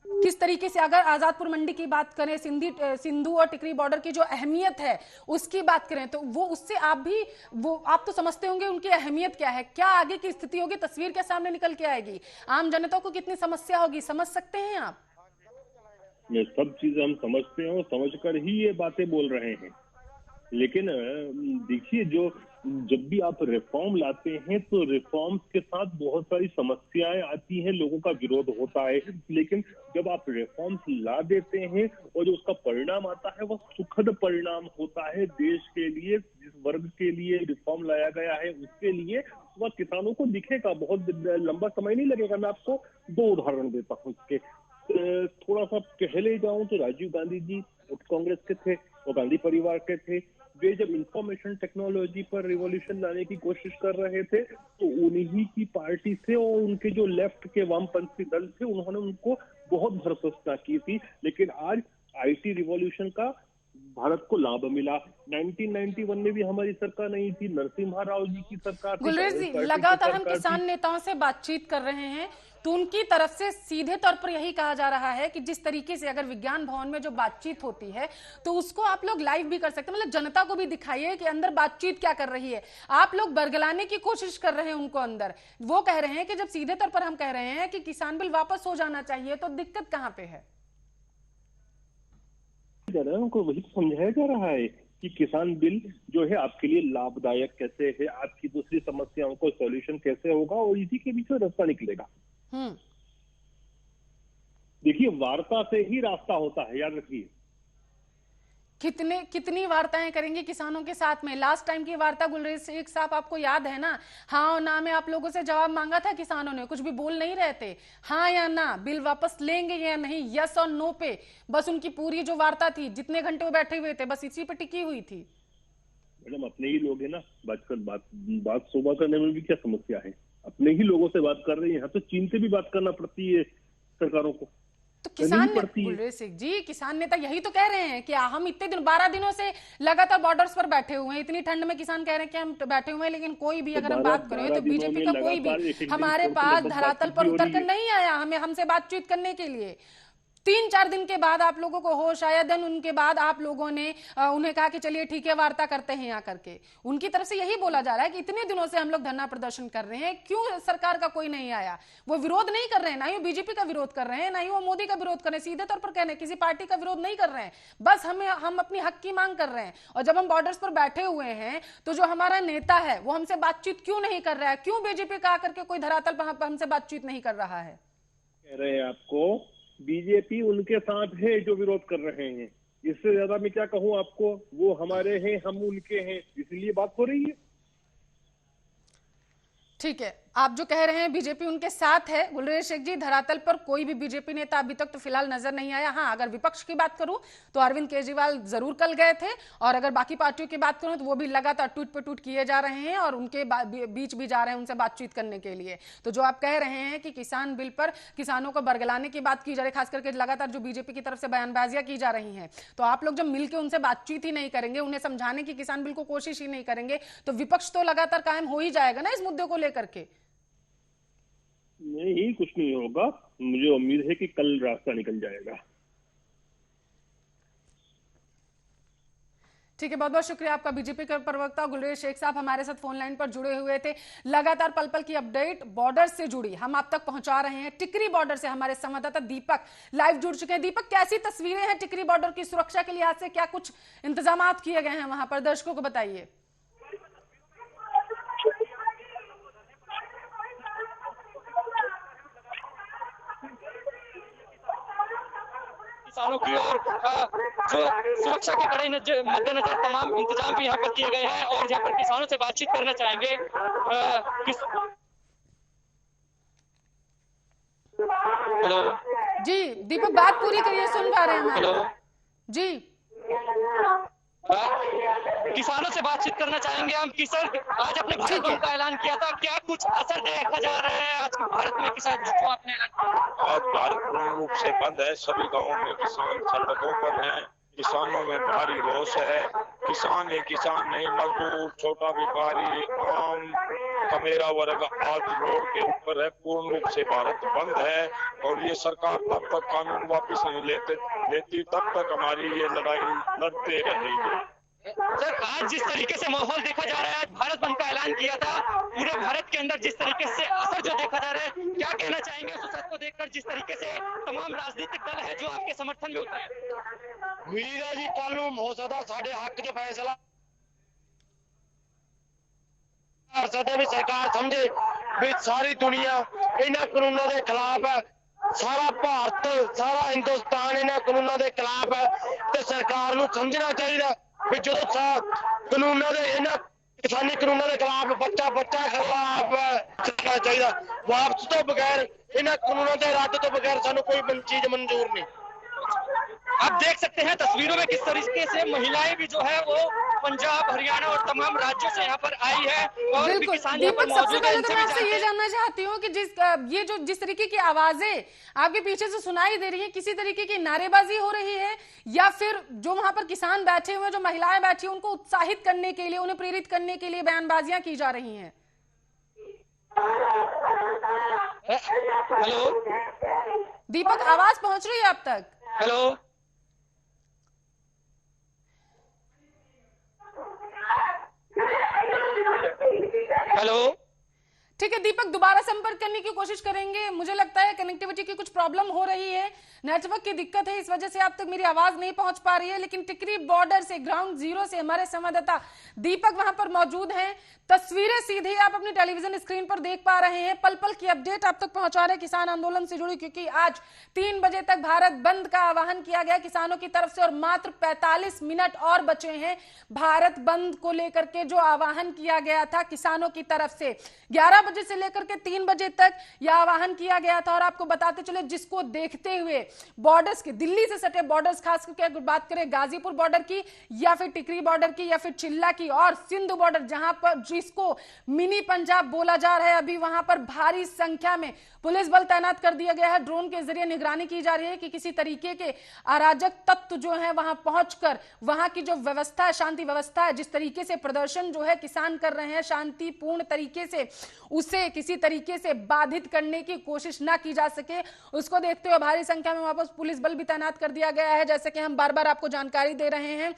किस तरीके से, अगर आजादपुर मंडी की बात करें, सिंधु और टिकरी बॉर्डर की जो अहमियत है उसकी बात करें, तो वो उससे आप तो समझते होंगे उनकी अहमियत क्या है, क्या आगे की स्थिति होगी, तस्वीर क्या सामने निकल के आएगी, आम जनता को कितनी समस्या होगी, समझ सकते हैं आप? ये सब चीजें हम समझते हैं और समझकर ही ये बातें बोल रहे हैं। लेकिन देखिए, जो जब भी आप रिफॉर्म लाते हैं तो रिफॉर्म्स के साथ बहुत सारी समस्याएं आती हैं, लोगों का विरोध होता है, लेकिन जब आप रिफॉर्म्स ला देते हैं और जो उसका परिणाम आता है वह सुखद परिणाम होता है देश के लिए, जिस वर्ग के लिए रिफॉर्म लाया गया है उसके लिए, वह किसानों को दिखेगा। बहुत लंबा समय नहीं लगेगा। मैं आपको 2 उदाहरण देता हूँ इसके। थोड़ा सा पहले जाऊं तो राजीव गांधी जी कांग्रेस के थे, वो गांधी परिवार के थे। वे जब इंफॉर्मेशन टेक्नोलॉजी पर रिवॉल्यूशन लाने की कोशिश कर रहे थे तो उन्हीं की पार्टी से और उनके जो लेफ्ट के वामपंथी दल थे उन्होंने उनको बहुत भर्त्सना की थी। लेकिन आज आईटी रिवॉल्यूशन का भारत को लाभ मिला। 1991 में भी हमारी सरकार नहीं थी, नरसिम्हा राव जी की सरकार थी। गुलरेज जी, लगातार हम किसान नेताओं से बातचीत कर रहे हैं तो उनकी तरफ से सीधे तौर पर यही कहा जा रहा है कि जिस तरीके से अगर विज्ञान भवन में जो बातचीत होती है तो उसको आप लोग लाइव भी कर सकते हैं, मतलब जनता को भी दिखाइए कि अंदर बातचीत क्या कर रही है। आप लोग बरगलाने की कोशिश कर रहे हैं उनको अंदर। वो कह रहे हैं कि जब सीधे तौर पर हम कह रहे हैं कि किसान बिल वापस हो जाना चाहिए तो दिक्कत कहां पे है? उनको वही समझाया जा रहा है कि किसान बिल जो है आपके लिए लाभदायक कैसे है, आपकी दूसरी समस्याओं को सॉल्यूशन कैसे होगा और इसी के बीच में रास्ता निकलेगा। देखिए, वार्ता से ही रास्ता होता है, याद रखिए। कितनी वार्ताएं करेंगे किसानों के साथ में? लास्ट टाइम की वार्ता गुलरेज शेख साहब आपको याद है ना? हाँ और ना में आप लोगों से जवाब मांगा था किसानों ने, कुछ भी बोल नहीं रहे थे। हाँ या ना, बिल वापस लेंगे या नहीं, यस और नो पे बस उनकी पूरी जो वार्ता थी, जितने घंटे वो बैठे हुए थे बस इसी पे टिकी हुई थी। मैडम, अपने ही लोग है ना, बात सुबह करने में भी क्या समस्या है? अपने ही लोगों से बात कर रहे हैं। यहाँ तो चीन से भी बात करना पड़ती है सरकारों को। तो किसान गुलरेज सिंह जी, किसान नेता यही तो कह रहे हैं कि हम इतने दिन 12 दिनों से लगातार बॉर्डर्स पर बैठे हुए हैं, इतनी ठंड में किसान कह रहे हैं कि हम बैठे हुए हैं, लेकिन कोई भी अगर हम बात करें तो बीजेपी का कोई भी हमारे पास धरातल पर उतर कर नहीं आया हमसे बातचीत करने के लिए। 3-4 दिन के बाद आप लोगों को होश आया, देन उनके बाद आप लोगों ने उन्हें कहा कि चलिए ठीक है वार्ता करते हैं यहाँ करके। उनकी तरफ से यही बोला जा रहा है कि इतने दिनों से हम लोग धरना प्रदर्शन कर रहे हैं, क्यों सरकार का कोई नहीं आया? वो विरोध नहीं कर रहे हैं, ना ही बीजेपी का विरोध कर रहे हैं, ना ही वो मोदी का विरोध कर रहे हैं, सीधे तौर पर कह रहे हैं किसी पार्टी का विरोध नहीं कर रहे हैं, बस हम अपनी हक की मांग कर रहे हैं। और जब हम बॉर्डर्स पर बैठे हुए हैं तो जो हमारा नेता है वो हमसे बातचीत क्यों नहीं कर रहा है? क्यों बीजेपी का आकर के कोई धरातल पर हमसे बातचीत नहीं कर रहा है? कह रहे हैं आपको, बीजेपी उनके साथ है जो विरोध कर रहे हैं। इससे ज्यादा मैं क्या कहूं आपको? वो हमारे हैं, हम उनके हैं, इसलिए बात हो रही है। ठीक है, आप जो कह रहे हैं बीजेपी उनके साथ है, गुलरेज शेख जी, धरातल पर कोई भी बीजेपी नेता अभी तक तो फिलहाल नजर नहीं आया। हाँ, अगर विपक्ष की बात करूं तो अरविंद केजरीवाल जरूर कल गए थे, और अगर बाकी पार्टियों की बात करूं तो वो भी लगातार टूट पे टूट किए जा रहे हैं और उनके बीच भी जा रहे हैं उनसे बातचीत करने के लिए। तो जो आप कह रहे हैं कि किसान बिल पर किसानों को बरगलाने की बात की जा रही है, खास करके लगातार जो बीजेपी की तरफ से बयानबाजियां की जा रही है, तो आप लोग जब मिलकर उनसे बातचीत ही नहीं करेंगे, उन्हें समझाने की किसान बिल को कोशिश ही नहीं करेंगे, तो विपक्ष तो लगातार कायम हो ही जाएगा ना इस मुद्दे को लेकर के। नहीं, कुछ नहीं होगा। मुझे उम्मीद है कि कल रास्ता निकल जाएगा। ठीक है, बहुत बहुत शुक्रिया आपका। बीजेपी के प्रवक्ता गुलरेज शेख साहब हमारे साथ फोन लाइन पर जुड़े हुए थे। लगातार पल पल की अपडेट बॉर्डर से जुड़ी हम आप तक पहुंचा रहे हैं। टिकरी बॉर्डर से हमारे संवाददाता दीपक लाइव जुड़ चुके हैं। दीपक, कैसी तस्वीरें हैं टिकरी बॉर्डर की? सुरक्षा के लिहाज से क्या कुछ इंतजाम किए गए हैं वहां पर? दर्शकों को बताइए। किसानों की ओर जो सुरक्षा के कड़े मद्देनजर तमाम इंतजाम भी यहाँ पर किए गए हैं और यहाँ पर किसानों से बातचीत करना चाहेंगे। हेलो जी दीपक, बात पूरी करिए, सुन पा रहे हैं हम। हेलो जी, किसानों से बातचीत करना चाहेंगे हम। किसान आज अपने भारत बंद का ऐलान किया था, क्या कुछ असर देखा जा रहा है आज भारत में किसान जो आपने आज भारत पूर्ण रूप से बंद है। सभी गांवों में किसान सड़कों पर हैं। किसानों में भारी रोष है। किसान ही किसान नहीं, मजदूर, छोटा व्यापारी, आम कमेरा वर्ग आज रोड के ऊपर है। पूर्ण रूप से भारत बंद है और ये सरकार तब तक कानून वापस नहीं लेती तब तक हमारी ये लड़ाई लड़ते रहेंगे। सर, आज जिस तरीके से माहौल देखा जा रहा है, आज भारत बंद का ऐलान किया था, पूरे भारत के अंदर जिस तरीके से असर जो देखा जा रहा है, क्या कहना चाहेंगे उस असर को देखकर, जिस तरीके से तमाम राजनीतिक दल है जो आपके समर्थन में होता है? मीरा जी, कल हो सकता साढ़े हक च फैसला सदा भी सरकार समझे भी सारी दुनिया इन्हां कानूनों के खिलाफ है, सारा भारत सारा हिंदुस्तान इन्हां कानूनों के खिलाफ है ते सरकार नूं समझना चाहिए भी जो कानूनों के इन्हां किसानी कानूनों के खिलाफ बच्चा खिलाफ चलना चाहिए। वापस तो बगैर इन्हां कानूनों के रद्द तो बगैर सानू कोई चीज मंजूर नहीं। आप देख सकते हैं तस्वीरों में किस तरीके से महिलाएं भी जो है वो पंजाब, हरियाणा और तमाम राज्यों से यहाँ पर आई है और बिल्कुल। दीपक, सबसे पहले तो मैं आपसे ये जानना चाहती हूँ कि जिस तरीके की आवाजें आपके पीछे से सुनाई दे रही है, किसी तरीके की नारेबाजी हो रही है या फिर जो वहां पर किसान बैठे हुए हैं, जो महिलाएं बैठी हैं, उनको उत्साहित करने के लिए, उन्हें प्रेरित करने के लिए बयानबाजियां की जा रही हैं? हेलो दीपक, आवाज पहुंच रही है आप तक? हेलो हेलो ठीक है दीपक, दोबारा संपर्क करने की कोशिश करेंगे। मुझे लगता है कनेक्टिविटी की कुछ प्रॉब्लम हो रही है, नेटवर्क की दिक्कत है, इस वजह से आप तक मेरी आवाज नहीं पहुंच पा रही है। लेकिन टिकरी बॉर्डर से, ग्राउंड जीरो से हमारे संवाददाता दीपक वहां पर मौजूद हैं। तस्वीरें सीधे आप अपनी टेलीविजन स्क्रीन पर देख पा रहे हैं, पल पल की अपडेट आप तक पहुंचा रहे हैं किसान आंदोलन से जुड़ी, क्योंकि आज 3 बजे तक भारत बंद का आह्वान किया गया किसानों की तरफ से और मात्र 45 मिनट और बचे हैं भारत बंद को लेकर के जो आह्वान किया गया था किसानों की तरफ से। 11 बजे से लेकर के 3 बजे तक यह आह्वान किया गया था और आपको बताते चले जिसको देखते हुए बॉर्डर्स के, दिल्ली से सटे बॉर्डर्स, खास करके अगर बात करें गाजीपुर बॉर्डर की या फिर टिकरी बॉर्डर की या फिर चिल्ला की और सिंध बॉर्डर, जहां पर जिसको मिनी पंजाब बोला जा रहा है, अभी वहां पर भारी संख्या में पुलिस बल तैनात कर दिया गया है। ड्रोन के जरिए निगरानी की जा रही है कि किसी तरीके के अराजक तत्व जो है वहां पहुंचकर वहां की जो व्यवस्था है, शांति व्यवस्था है, जिस तरीके से प्रदर्शन जो है किसान कर रहे हैं शांतिपूर्ण तरीके से, उसे किसी तरीके से बाधित करने की कोशिश ना की जा सके, उसको देखते हुए भारी संख्या में वापस पुलिस बल भी तैनात कर दिया गया है। जैसे कि हम बार बार आपको जानकारी दे रहे हैं,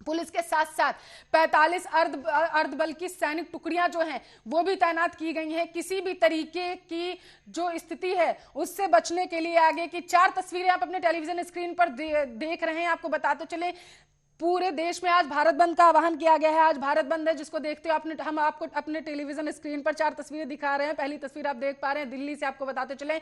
पुलिस के साथ साथ 45 अर्धबल की सैनिक टुकड़ियां जो हैं वो भी तैनात की गई हैं, किसी भी तरीके की जो स्थिति है उससे बचने के लिए। आगे की 4 तस्वीरें आप अपने टेलीविजन स्क्रीन पर देख रहे हैं। आपको बताते चले पूरे देश में आज भारत बंद का आह्वान किया गया है। आज भारत बंद है, जिसको देखते हुए हम आपको अपने टेलीविजन स्क्रीन पर 4 तस्वीरें दिखा रहे हैं। पहली तस्वीर आप देख पा रहे हैं दिल्ली से, आपको बताते चले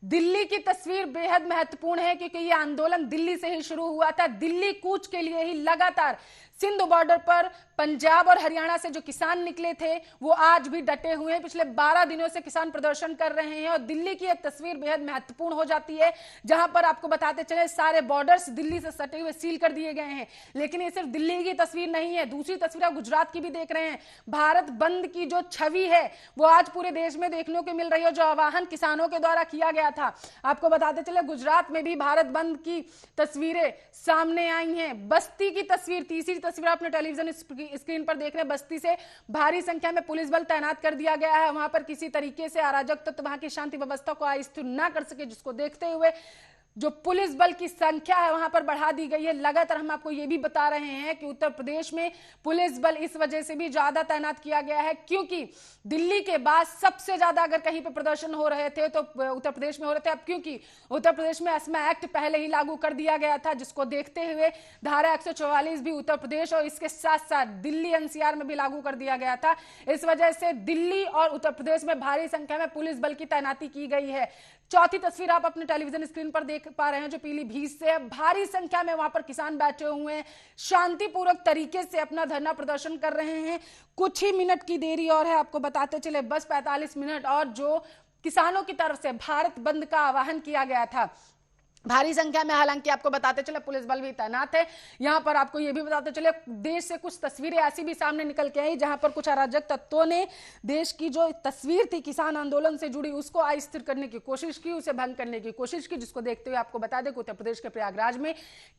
दिल्ली की तस्वीर बेहद महत्वपूर्ण है क्योंकि ये आंदोलन दिल्ली से ही शुरू हुआ था। दिल्ली कूच के लिए ही लगातार सिंध बॉर्डर पर पंजाब और हरियाणा से जो किसान निकले थे वो आज भी डटे हुए हैं। पिछले 12 दिनों से किसान प्रदर्शन कर रहे हैं और दिल्ली की एक तस्वीर बेहद महत्वपूर्ण हो जाती है, जहां पर आपको बताते चले सारे बॉर्डर्स दिल्ली से सटे हुए सील कर दिए गए हैं। लेकिन ये सिर्फ दिल्ली की तस्वीर नहीं है, दूसरी तस्वीर आप गुजरात की भी देख रहे हैं। भारत बंद की जो छवि है वो आज पूरे देश में देखने को मिल रही है, जो आह्वान किसानों के द्वारा किया गया था। आपको बताते चले गुजरात में भी भारत बंद की तस्वीरें सामने आई हैं। बस्ती की तस्वीर, तीसरी तस्वीर आपने टेलीविजन स्क्रीन पर देख रहे हैं, बस्ती से भारी संख्या में पुलिस बल तैनात कर दिया गया है। वहां पर किसी तरीके से अराजक तत्व वहां की शांति व्यवस्था को अस्थिर न कर सके, जिसको देखते हुए जो पुलिस बल की संख्या है वहां पर बढ़ा दी गई है। लगातार हम आपको यह भी बता रहे हैं कि उत्तर प्रदेश में पुलिस बल इस वजह से भी ज्यादा तैनात किया गया है क्योंकि दिल्ली के बाद सबसे ज्यादा अगर कहीं पे प्रदर्शन हो रहे थे तो उत्तर प्रदेश में हो रहे थे। अब क्योंकि उत्तर प्रदेश में अस्मा एक्ट पहले ही लागू कर दिया गया था, जिसको देखते हुए धारा 144 भी उत्तर प्रदेश और इसके साथ साथ दिल्ली एनसीआर में भी लागू कर दिया गया था। इस वजह से दिल्ली और उत्तर प्रदेश में भारी संख्या में पुलिस बल की तैनाती की गई है। चौथी तस्वीर आप अपने टेलीविजन स्क्रीन पर देख पा रहे हैं जो पीलीभीत से है। भारी संख्या में वहां पर किसान बैठे हुए हैं, शांतिपूर्वक तरीके से अपना धरना प्रदर्शन कर रहे हैं। कुछ ही मिनट की देरी और है, आपको बताते चले बस 45 मिनट और जो किसानों की तरफ से भारत बंद का आह्वान किया गया था। भारी संख्या में हालांकि आपको बताते चले पुलिस बल भी तैनात है। यहां पर आपको यह भी बताते चले देश से कुछ तस्वीरें ऐसी भी सामने निकल के आई जहां पर कुछ अराजक तत्वों ने देश की जो तस्वीर थी किसान आंदोलन से जुड़ी उसको अस्थिर करने की कोशिश की, उसे भंग करने की कोशिश की, जिसको देखते हुए आपको बता दें कि उत्तर प्रदेश के प्रयागराज में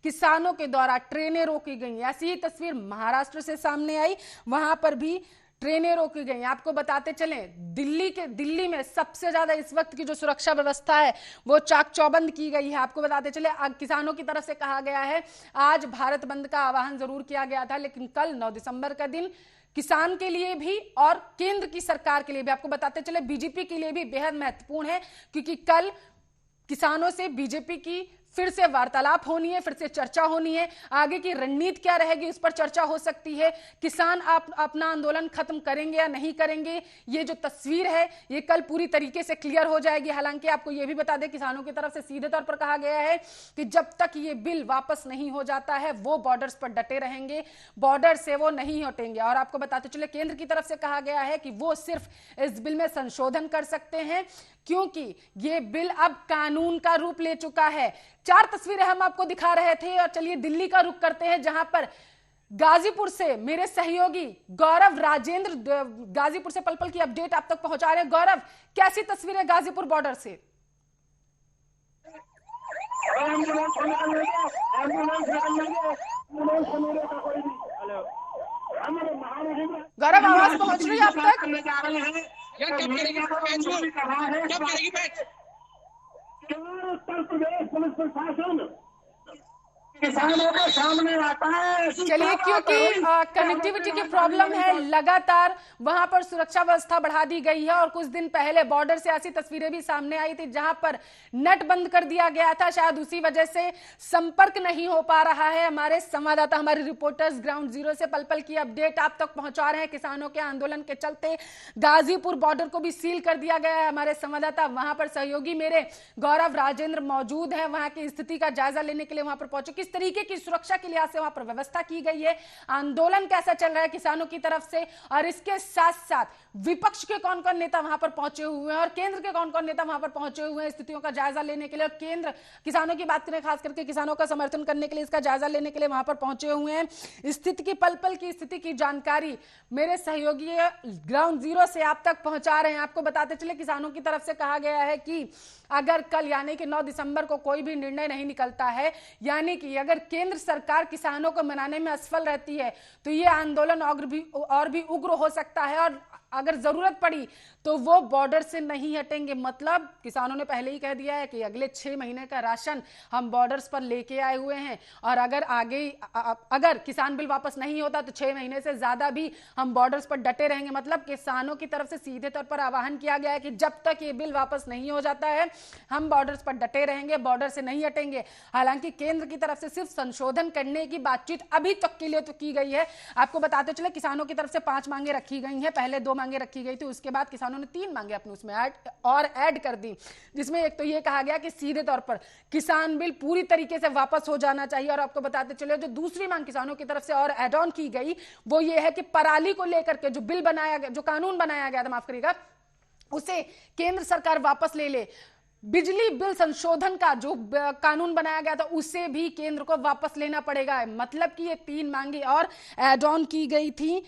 किसानों के द्वारा ट्रेनें रोकी गई। ऐसी ही तस्वीर महाराष्ट्र से सामने आई, वहां पर भी ट्रेनें रोकी गई। आपको बताते चलें दिल्ली में सबसे ज्यादा इस वक्त की जो सुरक्षा व्यवस्था है वो चाक चौबंद की गई है। आपको बताते चले किसानों की तरफ से कहा गया है आज भारत बंद का आह्वान जरूर किया गया था, लेकिन कल 9 दिसंबर का दिन किसान के लिए भी और केंद्र की सरकार के लिए भी, आपको बताते चले बीजेपी के लिए भी बेहद महत्वपूर्ण है क्योंकि कल किसानों से बीजेपी की फिर से वार्तालाप होनी है, फिर से चर्चा होनी है, आगे की रणनीति क्या रहेगी उस पर चर्चा हो सकती है। किसान अपना आंदोलन खत्म करेंगे या नहीं करेंगे, ये जो तस्वीर है ये कल पूरी तरीके से क्लियर हो जाएगी। हालांकि आपको ये भी बता दें, किसानों की तरफ से सीधे तौर पर कहा गया है कि जब तक ये बिल वापस नहीं हो जाता है वो बॉर्डर्स पर डटे रहेंगे, बॉर्डर से वो नहीं हटेंगे। और आपको बताते चले, केंद्र की तरफ से कहा गया है कि वो सिर्फ इस बिल में संशोधन कर सकते हैं क्योंकि ये बिल अब कानून का रूप ले चुका है। 4 तस्वीरें हम आपको दिखा रहे थे और चलिए दिल्ली का रुख करते हैं, जहां पर गाजीपुर से मेरे सहयोगी गौरव राजेंद्र गाजीपुर से पल पल की अपडेट आप तक पहुंचा रहे हैं। गौरव, कैसी तस्वीरें गाजीपुर बॉर्डर से? गौरव, आवाज पहुंच रही है आप तक? उत्तर प्रदेश पुलिस प्रशासन किसानों के सामने आता है। चलिए, क्योंकि कनेक्टिविटी की प्रॉब्लम है, लगातार वहां पर सुरक्षा व्यवस्था बढ़ा दी गई है और कुछ दिन पहले बॉर्डर से ऐसी तस्वीरें भी सामने आई थी जहां पर नेट बंद कर दिया गया था। शायद उसी वजह से संपर्क नहीं हो पा रहा है। हमारे संवाददाता, हमारे रिपोर्टर्स ग्राउंड जीरो से पल पल की अपडेट आप तक पहुंचा रहे हैं। किसानों के आंदोलन के चलते गाजीपुर बॉर्डर को भी सील कर दिया गया है। हमारे संवाददाता वहां पर सहयोगी मेरे गौरव राजेंद्र मौजूद है, वहां की स्थिति का जायजा लेने के लिए वहां पर पहुंचे। किस तरीके की सुरक्षा के लिहाज से वहां पर व्यवस्था की गई है, आंदोलन कैसा चल रहा है किसानों की तरफ से, और इसके साथ साथ विपक्ष के कौन कौन नेता वहां पर पहुंचे हुए हैं और केंद्र के कौन कौन नेता वहां पर पहुंचे हुए हैं स्थितियों का जायजा लेने के लिए। और केंद्र किसानों की बात करें, खास करके किसानों का समर्थन करने के लिए, इसका जायजा लेने के लिए वहां पर पहुंचे हुए हैं। स्थिति की पल पल की स्थिति की जानकारी मेरे सहयोगी ग्राउंड जीरो से आप तक पहुंचा रहे हैं। आपको बताते चले, किसानों की तरफ से कहा गया है कि अगर कल यानी कि 9 दिसंबर को कोई भी निर्णय नहीं निकलता है, यानी कि अगर केंद्र सरकार किसानों को मनाने में असफल रहती है तो ये आंदोलन और भी उग्र हो सकता है और अगर जरूरत पड़ी तो वो बॉर्डर से नहीं हटेंगे। मतलब किसानों ने पहले ही कह दिया है कि अगले 6 महीने का राशन हम बॉर्डर्स पर लेके आए हुए हैं और अगर किसान बिल वापस नहीं होता तो 6 महीने से ज्यादा भी हम बॉर्डर्स पर डटे रहेंगे। मतलब किसानों की तरफ से सीधे तौर पर आह्वान किया गया है कि जब तक ये बिल वापस नहीं हो जाता है हम बॉर्डर्स पर डटे रहेंगे, बॉर्डर से नहीं हटेंगे। हालांकि केंद्र की तरफ से सिर्फ संशोधन करने की बातचीत अभी तक के लिए तो की गई है। आपको बताते चले, किसानों की तरफ से 5 मांगे रखी गई हैं। पहले 2 मांगे रखी गई थी, उसके बाद किसानों ने 3 मांगे अपने उसमें ऐड कर दी, जिसमें एक तो ये कहा गया कि सीधे तौर पर किसान बिल पूरी तरीके से वापस हो जाना चाहिए। और आपको बताते चले, जो दूसरी मांग किसानों की तरफ से और ऐड ऑन की गई वो ये है कि पराली को लेकर के जो बिल बनाया गया, जो कानून बनाया गया था, माफ करिएगा, उसे केंद्र सरकार वापस ले ले। बिजली बिल संशोधन का जो कानून बनाया गया था उसे भी केंद्र को वापस लेना पड़ेगा। मतलब कि ये 3 मांगे और ऐड ऑन की गई थी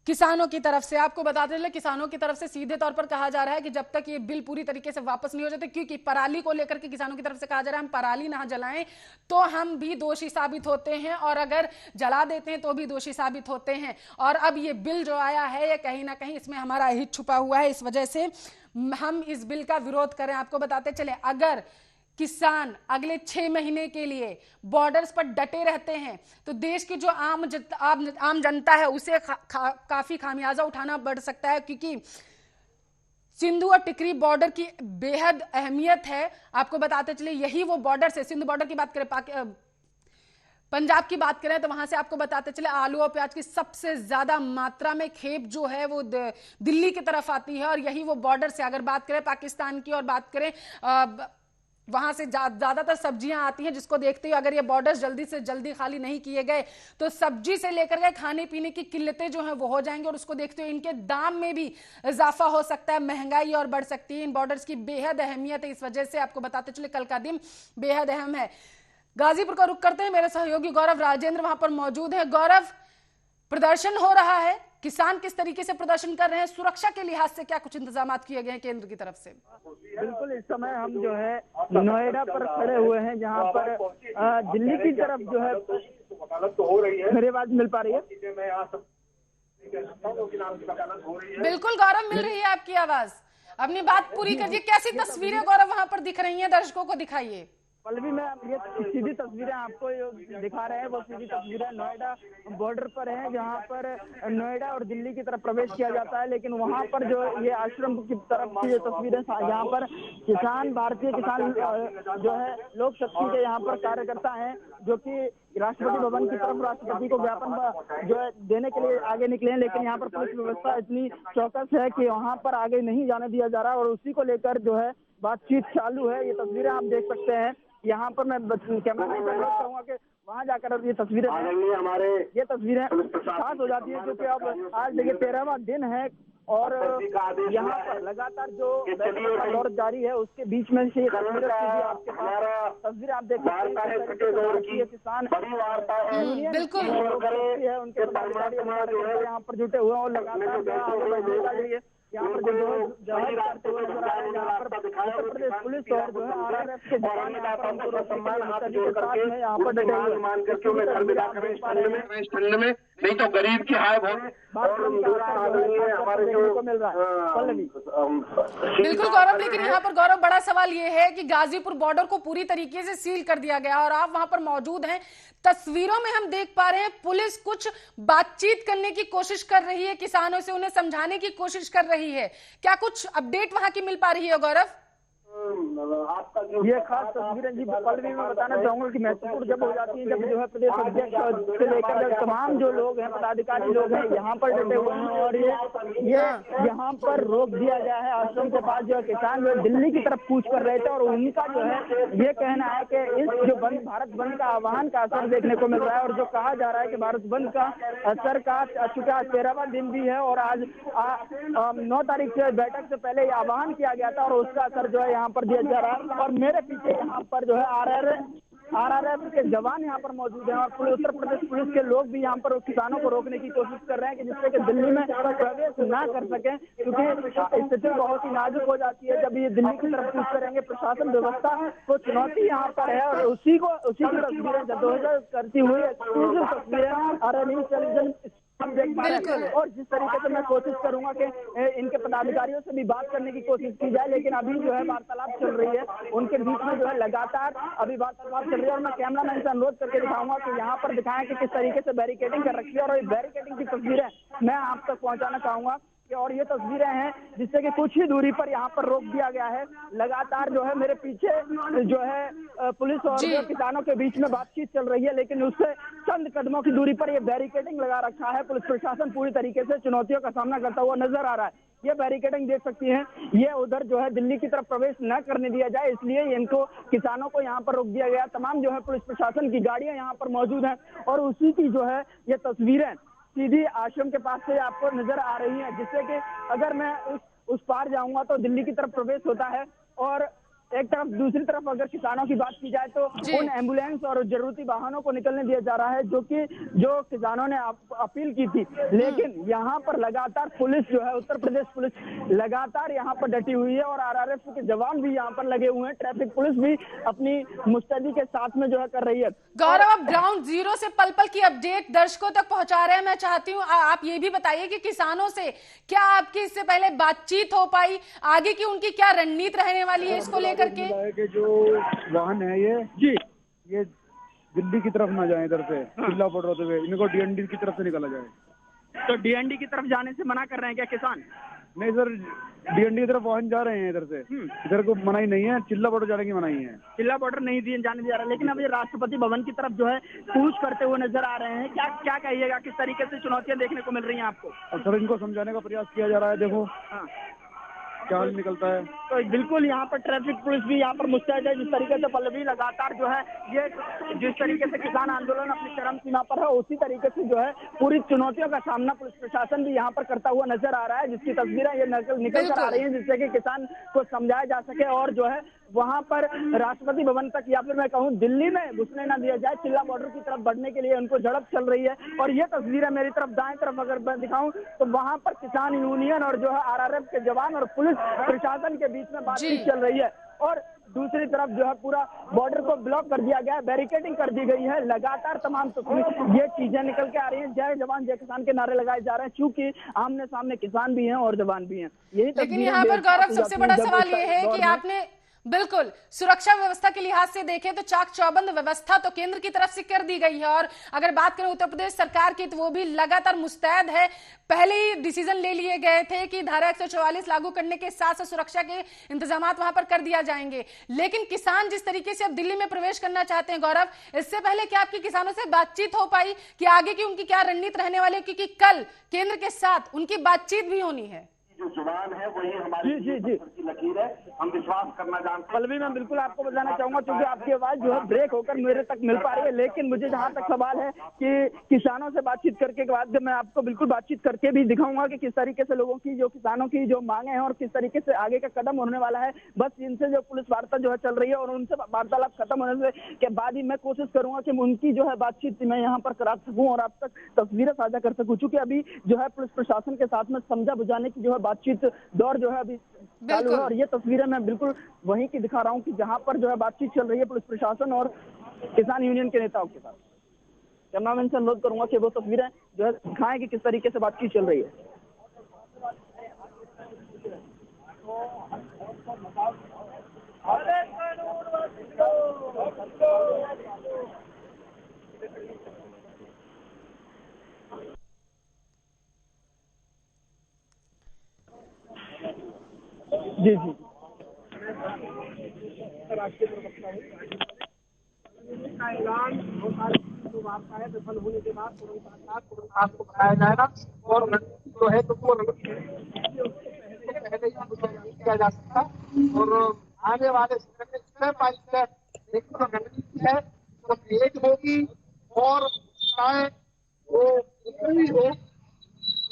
किसानों की तरफ से। आपको बताते चले, किसानों की तरफ से सीधे तौर पर कहा जा रहा है कि जब तक ये बिल पूरी तरीके से वापस नहीं हो जाते, क्योंकि पराली को लेकर के किसानों की तरफ से कहा जा रहा है हम पराली ना जलाएं तो हम भी दोषी साबित होते हैं और अगर जला देते हैं तो भी दोषी साबित होते हैं। और अब ये बिल जो आया है ये कहीं ना कहीं इसमें हमारा हित छुपा हुआ है, इस वजह से हम इस बिल का विरोध करें। आपको बताते चले, अगर किसान अगले 6 महीने के लिए बॉर्डर्स पर डटे रहते हैं तो देश की जो आम जनता है उसे काफी खामियाजा उठाना पड़ सकता है, क्योंकि सिंधु और टिकरी बॉर्डर की बेहद अहमियत है। आपको बताते चले, यही वो बॉर्डर से, सिंधु बॉर्डर की बात करें, पंजाब की बात करें तो वहां से आपको बताते चले आलू और प्याज की सबसे ज्यादा मात्रा में खेप जो है वो दिल्ली की तरफ आती है। और यही वो बॉर्डर से, अगर बात करें पाकिस्तान की और बात करें वहां से ज्यादातर सब्जियां आती हैं, जिसको देखते हुए अगर ये बॉर्डर्स जल्दी से जल्दी खाली नहीं किए गए तो सब्जी से लेकर के खाने पीने की किल्लतें जो हैं वो हो जाएंगी और उसको देखते हुए इनके दाम में भी इजाफा हो सकता है, महंगाई और बढ़ सकती है। इन बॉर्डर्स की बेहद अहमियत है, इस वजह से आपको बताते चले कल का दिन बेहद अहम है। गाजीपुर का रुख करते हैं, मेरे सहयोगी गौरव राजेंद्र वहां पर मौजूद है। गौरव, प्रदर्शन हो रहा है, किसान किस तरीके से प्रदर्शन कर रहे हैं, सुरक्षा के लिहाज से क्या कुछ इंतजाम किए गए हैं केंद्र की तरफ से? बिल्कुल, इस समय हम जो है नोएडा पर खड़े हुए हैं, जहां पर दिल्ली की तरफ जो है हो रही है। मेरी आवाज मिल पा रही है? बिल्कुल गौरव, मिल रही है आपकी आवाज। अपनी बात पूरी करिए। कैसी तस्वीरें गौरव वहां पर दिख रही हैं, दर्शकों को दिखाइए। पल्लवी में ये सीधी तस्वीरें आपको दिखा रहे हैं, वो सीधी तस्वीरें नोएडा बॉर्डर पर है, जहां पर नोएडा और दिल्ली की तरफ प्रवेश किया जाता है। लेकिन वहां पर जो ये आश्रम की तरफ की ये तस्वीरें, यहाँ पर किसान, भारतीय किसान जो है लोक शक्ति के यहाँ पर कार्यकर्ता हैं, जो कि राष्ट्रपति भवन की तरफ राष्ट्रपति को ज्ञापन जो है देने के लिए आगे निकले हैं। लेकिन यहाँ पर पुलिस व्यवस्था इतनी चौकस है कि वहाँ पर आगे नहीं जाने दिया जा रहा है और उसी को लेकर जो है बातचीत चालू है। ये तस्वीरें आप देख सकते हैं। यहाँ पर मैं कैमरा नहीं चाहूंगा कि वहाँ जाकर ये तस्वीरें हमारे ये तस्वीरें खास हो जाती है, क्योंकि अब आज देखिए 13वां दिन है और यहाँ पर लगातार जो दौर जारी है, उसके बीच में से तस्वीरें आप देख सकते हैं। किसान बिल्कुल है, उनके पदाधिकारी यहाँ पर जुटे हुए हैं और लगातार यहाँ पर जो करते हुए नजर आ रहे हैं। यहाँ पर उत्तर प्रदेश पुलिस और जो है RRF के जवान यहाँ पर ठंड में नहीं तो गरीब की हाय भोले हमारे जो मिल रहा है। बिल्कुल गौरव, लेकिन यहाँ पर गौरव बड़ा सवाल ये है कि गाजीपुर बॉर्डर को पूरी तरीके से सील कर दिया गया और आप वहां पर मौजूद हैं। तस्वीरों में हम देख पा रहे हैं पुलिस कुछ बातचीत करने की कोशिश कर रही है किसानों से, उन्हें समझाने की कोशिश कर रही है। क्या कुछ अपडेट वहां की मिल पा रही है गौरव? ये खास तस्वीरें जी पल्लवी में बताना चाहूंगा कि महत्वपूर्ण जब हो जाती है, जब जो है प्रदेश अध्यक्ष से लेकर जब तमाम जो लोग हैं, पदाधिकारी लोग हैं, यहाँ पर डटे हुए हैं और ये यहाँ पर रोक दिया गया है। आश्रम के पास जो है किसान जो दिल्ली की तरफ कूच कर रहे थे और उनका जो है ये कहना है कि इस जो बंद, भारत बंद का आह्वान का असर देखने को मिल रहा है और जो कहा जा रहा है कि भारत बंद का असर का चुका 13वां दिन भी है और आज 9 तारीख से बैठक से पहले ये आह्वान किया गया था और उसका असर जो है यहाँ पर दिया जा रहा है। और मेरे पीछे यहाँ पर जो है RRF के जवान यहाँ पर मौजूद हैं और उत्तर प्रदेश पुलिस के लोग भी यहाँ पर किसानों को रोकने की कोशिश कर रहे हैं कि जिससे कि दिल्ली में प्रवेश ना कर सकें, क्योंकि स्थिति बहुत ही नाजुक हो जाती है जब ये दिल्ली की तरफ कूच करेंगे। प्रशासन व्यवस्था को चुनौती यहाँ पर है और उसी की तस्वीरें जद्दोजहद करती हुई तस्वीरें हम देख पा रहे हैं। और जिस तरीके से मैं कोशिश करूंगा कि इनके पदाधिकारियों से भी बात करने की कोशिश की जाए, लेकिन अभी जो है वार्तालाप चल रही है, उनके बीच में जो है लगातार अभी वार्तालाप चल रही है। और मैं कैमरामैन से अनुरोध करके दिखाऊंगा कि यहाँ पर दिखाएं कि किस तरीके से बैरिकेडिंग कर रखी है और बैरिकेडिंग की तस्वीरें मैं आप तक पहुंचाना चाहूंगा। और ये तस्वीरें हैं जिससे कि कुछ ही दूरी पर यहाँ पर रोक दिया गया है। लगातार जो है मेरे पीछे जो है पुलिस और जो किसानों के बीच में बातचीत चल रही है, लेकिन उससे चंद कदमों की दूरी पर ये बैरिकेडिंग लगा रखा है। पुलिस प्रशासन पूरी तरीके से चुनौतियों का सामना करता हुआ नजर आ रहा है। ये बैरिकेडिंग देख सकती हैं, ये उधर जो है दिल्ली की तरफ प्रवेश न करने दिया जाए, इसलिए इनको किसानों को यहाँ पर रोक दिया गया। तमाम जो है पुलिस प्रशासन की गाड़ियां यहाँ पर मौजूद हैं और उसी की जो है ये तस्वीरें सीधी आश्रम के पास से आपको नजर आ रही है, जिससे कि अगर मैं उस पार जाऊंगा तो दिल्ली की तरफ प्रवेश होता है और एक तरफ, दूसरी तरफ अगर किसानों की बात की जाए तो उन एम्बुलेंस और जरूरती वाहनों को निकलने दिया जा रहा है, जो किसानों ने अपील की थी। लेकिन यहाँ पर लगातार पुलिस जो है, उत्तर प्रदेश पुलिस लगातार यहाँ पर डटी हुई है और RRF के जवान भी यहाँ पर लगे हुए हैं। ट्रैफिक पुलिस भी अपनी मुस्तैदी के साथ में जो है कर रही है। गौरव, अब ग्राउंड जीरो से पल पल की अपडेट दर्शकों तक पहुंचा रहे हैं। मैं चाहती हूँ आप ये भी बताइए कि किसानों से क्या आपकी इससे पहले बातचीत हो पाई, आगे की उनकी क्या रणनीति रहने वाली है इसको लेकर के? जो वाहन है ये दिल्ली की तरफ ना जाए, इधर से चिल्ला पड़ रहे हुए इनको DND की तरफ से निकाला जाए। तो DND की तरफ जाने से मना कर रहे हैं क्या किसान? नहीं सर, DND की तरफ वाहन जा रहे हैं इधर से, इधर को मनाही नहीं है, चिल्ला बॉर्डर जाने की मनाही है। चिल्ला बॉर्डर नहीं जाने दिया रहा, लेकिन अब ये राष्ट्रपति भवन की तरफ जो है कूच करते हुए नजर आ रहे हैं। क्या कहिएगा, किस तरीके से चुनौतियां देखने को मिल रही हैं आपको? और सर इनको समझाने का प्रयास किया जा रहा है, देखो क्या हाल निकलता है। तो बिल्कुल यहाँ पर ट्रैफिक पुलिस भी यहाँ पर मुस्तैद है। जिस तरीके से पल्लवी लगातार जो है ये जिस तरीके से किसान आंदोलन अपनी चरम सीमा पर है, उसी तरीके से जो है पूरी चुनौतियों का सामना पुलिस प्रशासन भी यहाँ पर करता हुआ नजर आ रहा है, जिसकी तस्वीरें ये निकल कर आ रही है, जिससे कि किसान को समझाया जा सके और जो है वहां पर राष्ट्रपति भवन तक या फिर मैं कहूँ दिल्ली में घुसने ना दिया जाए। चिल्ला बॉर्डर की तरफ बढ़ने के लिए उनको झड़प चल रही है। और ये तस्वीरें मेरी तरफ दाएं तरफ अगर मैं दिखाऊं तो वहां पर किसान यूनियन और जो है RRF के जवान और पुलिस प्रशासन के बीच में बातचीत चल रही है और दूसरी तरफ जो है पूरा बॉर्डर को ब्लॉक कर दिया गया है, बैरिकेडिंग कर दी गई है। लगातार तमाम ये चीजें निकल के आ रही हैं। जय जवान जय किसान के नारे लगाए जा रहे हैं, चूंकि आमने सामने किसान भी हैं और जवान भी हैं। यही लेकिन यहाँ पर गौरव सबसे बड़ा सवाल ये है कि आपने बिल्कुल, सुरक्षा व्यवस्था के लिहाज से देखें तो चाक चौबंद व्यवस्था तो केंद्र की तरफ से कर दी गई है, और अगर बात करें उत्तर प्रदेश सरकार की तो वो भी लगातार मुस्तैद है। पहले ही डिसीजन ले लिए गए थे कि धारा 144 लागू करने के साथ साथ सुरक्षा के इंतजाम वहां पर कर दिया जाएंगे। लेकिन किसान जिस तरीके से अब दिल्ली में प्रवेश करना चाहते हैं, गौरव, इससे पहले क्या आपकी किसानों से बातचीत हो पाई कि आगे की उनकी क्या रणनीति रहने वाली है, क्योंकि कल केंद्र के साथ उनकी बातचीत भी होनी है। जो जुबान है वही हमारी की लकीर है, हम विश्वास करना जानते हैं। पल्लवी, मैं बिल्कुल आपको बताना चाहूंगा क्योंकि आपकी आवाज जो है ब्रेक होकर मेरे तक मिल पा रही है, लेकिन मुझे जहां तक सवाल है कि किसानों से बातचीत करके के बाद मैं आपको बिल्कुल बातचीत करके भी दिखाऊंगा कि किस तरीके से लोगों की जो किसानों की जो मांगे हैं और किस तरीके से आगे का कदम होने वाला है। बस इनसे जो पुलिस वार्ता जो है चल रही है और उनसे वार्तालाप खत्म होने के बाद ही मैं कोशिश करूंगा कि उनकी जो है बातचीत मैं यहाँ पर करा सकूं और आप तक तस्वीरें साझा कर सकूं, चूंकि अभी जो है पुलिस प्रशासन के साथ में समझा बुझाने की जो है बातचीत जो है अभी चालू है। और ये तस्वीरें मैं बिल्कुल वहीं की दिखा रहा हूँ कि जहां पर जो है बातचीत चल रही है पुलिस प्रशासन और किसान यूनियन के नेताओं के साथ। कैमरामैन से अनुरोध करूंगा कि वो तस्वीरें जो है दिखाएं कि किस तरीके से बातचीत चल रही है। जी जी का ऐलान वार्ता है विफल होने के बाद आपको बताया जाएगा और जो है तो वो पहले किया जा सकता और आने वाले समय पर रणनीति है वो तेज होगी और वो भी हो,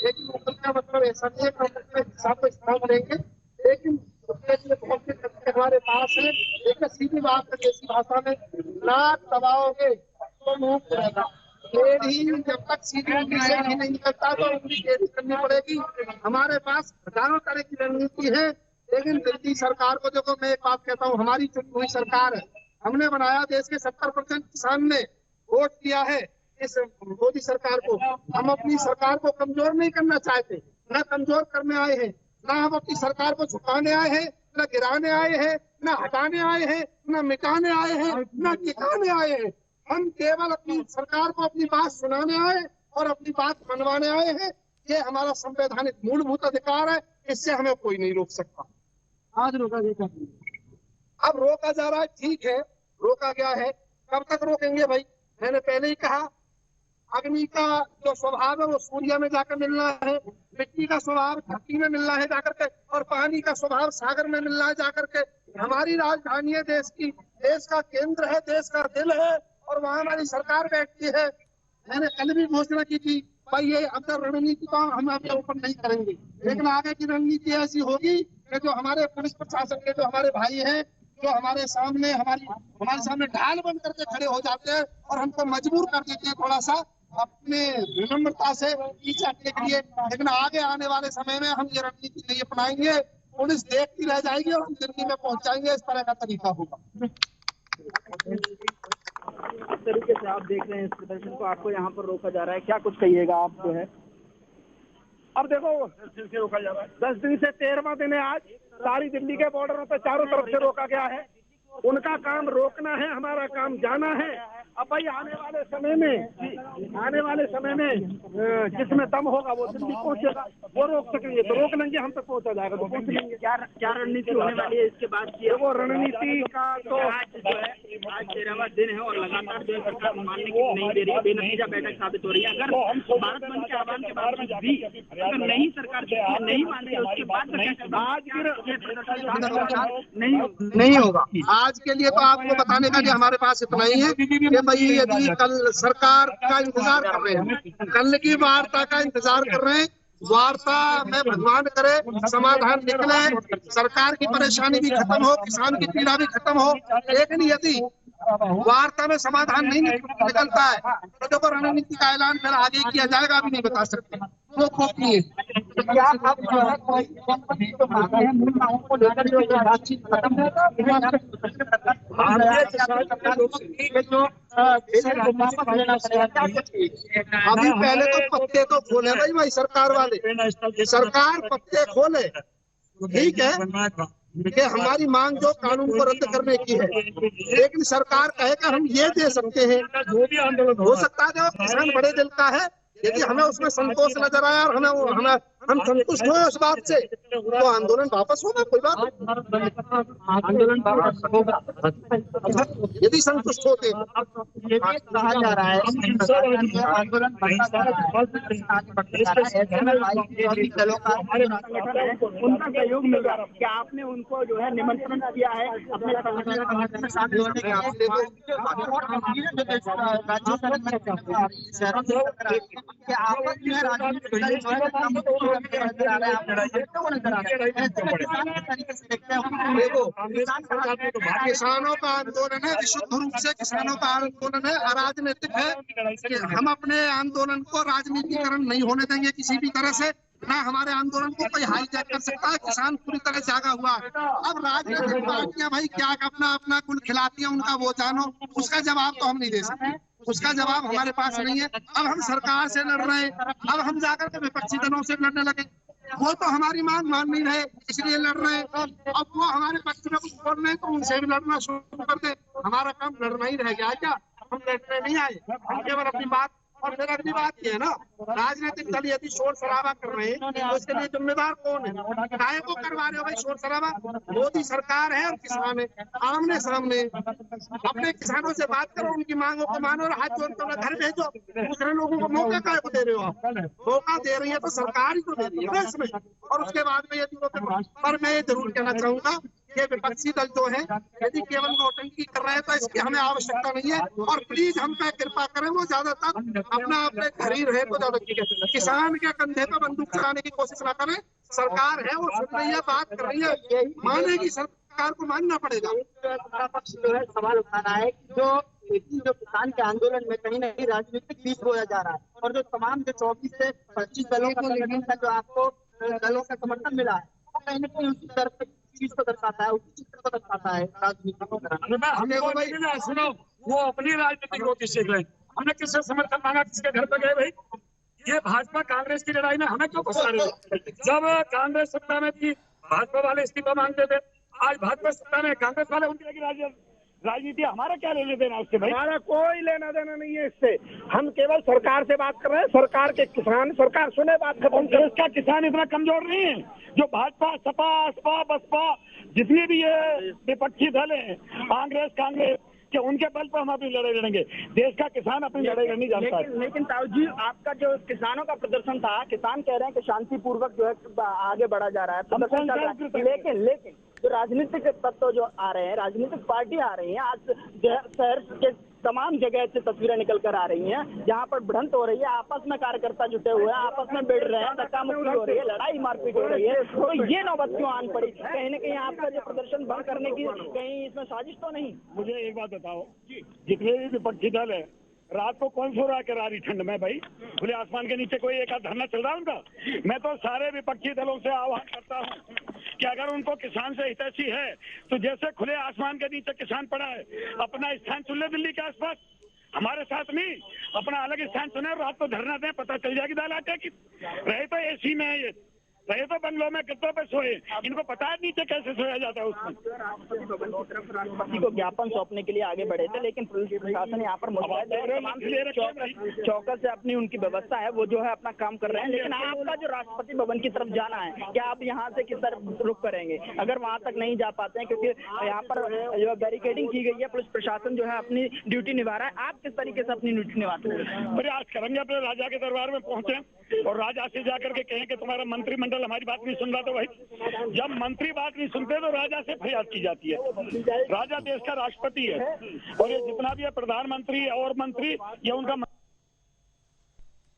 लेकिन मतलब ऐसा नहीं है कि स्थान बनेंगे, लेकिन बहुत से हमारे पास है। एक सीधी बात है देसी भाषा में, नाक दबाओगे तो मुंह खुलेगा। ही जब तक सीधी उंगली से ही नहीं निकलता तो उंगली तेज करनी पड़ेगी। हमारे पास हजारों तरह की रणनीति है, लेकिन दिल्ली सरकार को देखो, मैं एक बात कहता हूँ, हमारी चुनी हुई सरकार है, हमने बनाया, देश के 70% किसान ने वोट दिया है इस मोदी सरकार को। हम अपनी सरकार को कमजोर नहीं करना चाहते, न कमजोर करने आए हैं, ना हम अपनी सरकार को झुकाने आए हैं, न गिराने आए हैं, न हटाने आए हैं, न मिटाने आए हैं, न टिकाने आए हैं। हम केवल अपनी सरकार को अपनी बात सुनाने आए और अपनी बात मनवाने आए हैं। ये हमारा संवैधानिक मूलभूत अधिकार है, इससे हमें कोई नहीं रोक सकता। आज रोका गया, अब रोका जा रहा है, ठीक है, रोका गया है, कब तक रोकेंगे भाई? मैंने पहले ही कहा, अग्नि का जो स्वभाव है वो सूर्य में जाकर मिलना है, मिट्टी का स्वभाव धरती में मिलना है जाकर के, और पानी का स्वभाव सागर में मिलना है जाकर के। हमारी राजधानी है देश की, देश का केंद्र है, देश का दिल है, और वहाँ हमारी सरकार बैठती है। मैंने कल भी घोषणा की थी भाई, ये अंदर रणनीति का हम अपने ऊपर नहीं करेंगे, लेकिन आगे की रणनीति ऐसी होगी कि जो हमारे पुलिस प्रशासन के जो हमारे भाई हैं, जो हमारे सामने ढाल बन करके खड़े हो जाते हैं और हमको मजबूर कर देते हैं थोड़ा सा अपने विनम्रता से पीछे हटने के लिए। लेकिन आगे आने वाले समय में हम ये रणनीति नहीं अपनाएंगे, पुलिस देखती रह जाएगी और हम दिल्ली में पहुंच जाएंगे, इस तरह का तरीका होगा। इस तरीके से आप देख रहे हैं इस प्रदर्शन को, आपको यहाँ पर रोका जा रहा है, क्या कुछ कहिएगा आप? जो है अब देखो 10 दिन से रोका जा रहा है, 10 दिन से 13वां दिन है आज। सारी दिल्ली के बॉर्डरों पर चारों तरफ से रोका गया है। उनका काम रोकना है, हमारा काम जाना है। अब भाई आने वाले समय में जिसमें दम होगा वो दिल्ली पहुंचेगा, वो रोक सकेंगे तो रोक लेंगे, हम तक पहुंचा जाएगा तो पहुंच लेंगे। क्या रणनीति होने वाली है इसके बाद? वो रणनीति का तो आज 13वां दिन है और लगातार जो सरकार मानने की नहीं दे रही है, बेनतीजा बैठक साबित हो रही है। अगर भारत बंद के आह्वान के बाद भी अगर नहीं सरकार नहीं मान रही, उसके बाद नहीं होगा। आज के लिए तो आपको बताने का हमारे पास इतना ही है कि भाई यदि कल सरकार का इंतजार कर रहे हैं, कल की वार्ता का इंतजार कर रहे हैं, वार्ता में भगवान करे समाधान निकले, सरकार की परेशानी भी खत्म हो, किसान की पीड़ा भी खत्म हो। लेकिन यदि वार्ता में समाधान नहीं निकलता है तो देखो रणनीति का ऐलान फिर आगे किया जाएगा, अभी नहीं बता सकते। वो खोपी क्या आप को लेकर जो बातचीत खत्म अभी पहले तो पत्ते तो खोले भाई सरकार वाले, सरकार पत्ते खोले, ठीक है, कि हमारी मांग जो कानून को रद्द करने की है, लेकिन सरकार कहेगा हम ये दे सकते हैं। हो सकता है जो किसान बड़े दिल का है, यदि हमें उसमें संतोष नजर आया और हमें हम संतुष्ट हुए उस बात से, तो आंदोलन वापस होगा, कोई बात आंदोलन वापस होगा यदि संतुष्ट होते। कहा जा रहा है आंदोलन उनका सहयोग मिल रहा है, क्या आपने उनको जो है निमंत्रण किया है अपने किसानों का आंदोलन है, विशुद्ध रूप से किसानों का आंदोलन है, अराजनीतिक है। हम अपने आंदोलन को राजनीतिकरण नहीं होने देंगे किसी भी तरह से, ना हमारे आंदोलन को कोई हाईजैक कर सकता है। किसान पूरी तरह जागा हुआ है। अब राजनीतिक पार्टियां भाई क्या अपना अपना कुल खिलाती हैं, उनका वो जानो, उसका जवाब तो हम नहीं दे सकते, उसका जवाब हमारे पास नहीं है। अब हम सरकार से लड़ रहे हैं, अब हम जाकर के विपक्षी दलों से लड़ने लगे, वो तो हमारी मांग मान नहीं रहे इसलिए लड़ रहे हैं। अब वो हमारे पक्ष में कुछ बोल रहे हैं तो उनसे भी लड़ना शुरू कर दे। हमारा काम लड़ना ही रह गया क्या? हम लड़ने नहीं आए, हम केवल अपनी बात। और फिर अगली बात ये है ना, राजनीतिक दल यदि शोर शराबा कर रहे हैं तो इसके लिए जिम्मेदार कौन है? काहे को करवा रहे हो भाई शोर शराबा? मोदी सरकार है और किसान है, आमने सामने। अपने किसानों से बात करो, उनकी मांगों को मानो और हाथ जोड़ कर घर भेजो। दूसरे लोगों को मौका काहे को दे रहे हो आप? मौका दे रही है तो सरकार ही तो दे रही है ना इसमें। और उसके बाद में यदि पर मैं ये जरूर कहना चाहूंगा कि विपक्षी दल जो है यदि केवल नौटंकी कर रहे हैं तो इसकी हमें आवश्यकता नहीं है। और प्लीज हम पे कृपा करें, वो ज्यादातर अपना अपने घर ही रहे तो ज्यादा ठीक है। किसान के कंधे पे बंदूक चलाने की कोशिश ना करें। सरकार है, वो सुन रही है, बात कर रही है, मानेगी, सरकार को मानना पड़ेगा। पक्ष जो है सवाल उठा रहा है जो किसान के आंदोलन में कहीं ना कहीं राजनीतिक बीज बोया जा रहा है और जो तमाम जो 24 से 25 दलों का संगठन का जो आपको दलों का समर्थन मिला है, वो कहीं ना कहीं उसी तरफ चीज को दर्शाता है, उसी चित्र को दर्शाता है राजनीति को। सुनो, वो अपनी राजनीतिक रोटी सीख रहे हैं। हमने किससे समर्थन मांगा, किसके घर पे गए भाई? ये भाजपा कांग्रेस की लड़ाई में हमें क्यों फंसा रहे हो? जब कांग्रेस सत्ता में थी भाजपा वाले इस्तीफा मांगते थे, आज भाजपा सत्ता में कांग्रेस वाले उनकी लगी राजनीति। हमारा क्या लेना देना उससे भाई? हमारा कोई लेना देना नहीं है इससे। हम केवल सरकार से बात कर रहे हैं, सरकार के किसान, सरकार सुने बात खत्म। देश का किसान इतना कमजोर नहीं है जो भाजपा, सपा, असपा, बसपा जितने भी ये विपक्षी दल है, कांग्रेस कि उनके बल पर हम अपनी लड़ाई लड़ेंगे। देश का किसान अपनी लड़ाई लड़नी जानता है। लेकिन ताऊ जी, आपका जो किसानों का प्रदर्शन था, किसान कह रहे हैं कि शांतिपूर्वक जो है आगे बढ़ा जा रहा है, प्रदर्शन चल रहा है। लेकिन जो राजनीतिक तत्व जो आ रहे हैं, राजनीतिक पार्टी आ रही है, आज शहर के तमाम जगह से तस्वीरें निकल कर आ रही हैं जहां पर भिड़ंत हो रही है, आपस में कार्यकर्ता जुटे हुए हैं, आपस में भिड़ रहे हैं, धक्का मुक्की हो रही है, लड़ाई मारपीट हो रही है। तो ये नौबत क्यों आन पड़ी? कहीं ना कहीं आपका जो प्रदर्शन बंद करने की कहीं इसमें साजिश तो नहीं? मुझे एक बात बताओ, जितने भी विपक्षी दल है, रात को कौन सो रहा है करारी ठंड में भाई? खुले आसमान के नीचे कोई एक आध धरना चल रहा है उनका? मैं तो सारे विपक्षी दलों से आह्वान करता हूँ कि अगर उनको किसान से हितैषी है तो जैसे खुले आसमान के नीचे किसान पड़ा है, अपना स्थान चुन ले दिल्ली के आसपास, हमारे साथ नहीं, अपना अलग स्थान चुने, रात को धरना दें, पता चल जाएगी दाल आटे की। रहे तो एसी में है, ये रहे तो बंगलों में गद्दों पे सोए, इनको पता है नीचे कैसे सोया जाता है उसमें। राष्ट्रपति को ज्ञापन सौंपने के लिए आगे बढ़े थे, लेकिन पुलिस प्रशासन यहाँ पर चौकस से अपनी उनकी व्यवस्था है, वो जो है अपना काम कर रहे हैं। लेकिन आपका जो राष्ट्रपति भवन की तरफ जाना है, क्या आप यहाँ से किस तरफ रुख करेंगे? अगर वहाँ तक नहीं जा पाते हैं क्योंकि यहाँ पर जो बैरिकेडिंग की गई है, पुलिस प्रशासन जो है अपनी ड्यूटी निभा रहा है, आप किस तरीके से अपनी ड्यूटी निभाते हैं? प्रयास करेंगे अपने राजा के दरबार में पहुंचे और राजा से जाकर के कहें कि तुम्हारा मंत्रिमंडल हमारी बात नहीं सुन रहा। तो भाई जब मंत्री बात नहीं सुनते तो राजा से फरियाद की जाती है। राजा देश का राष्ट्रपति है और ये जितना भी है प्रधानमंत्री और मंत्री, ये उनका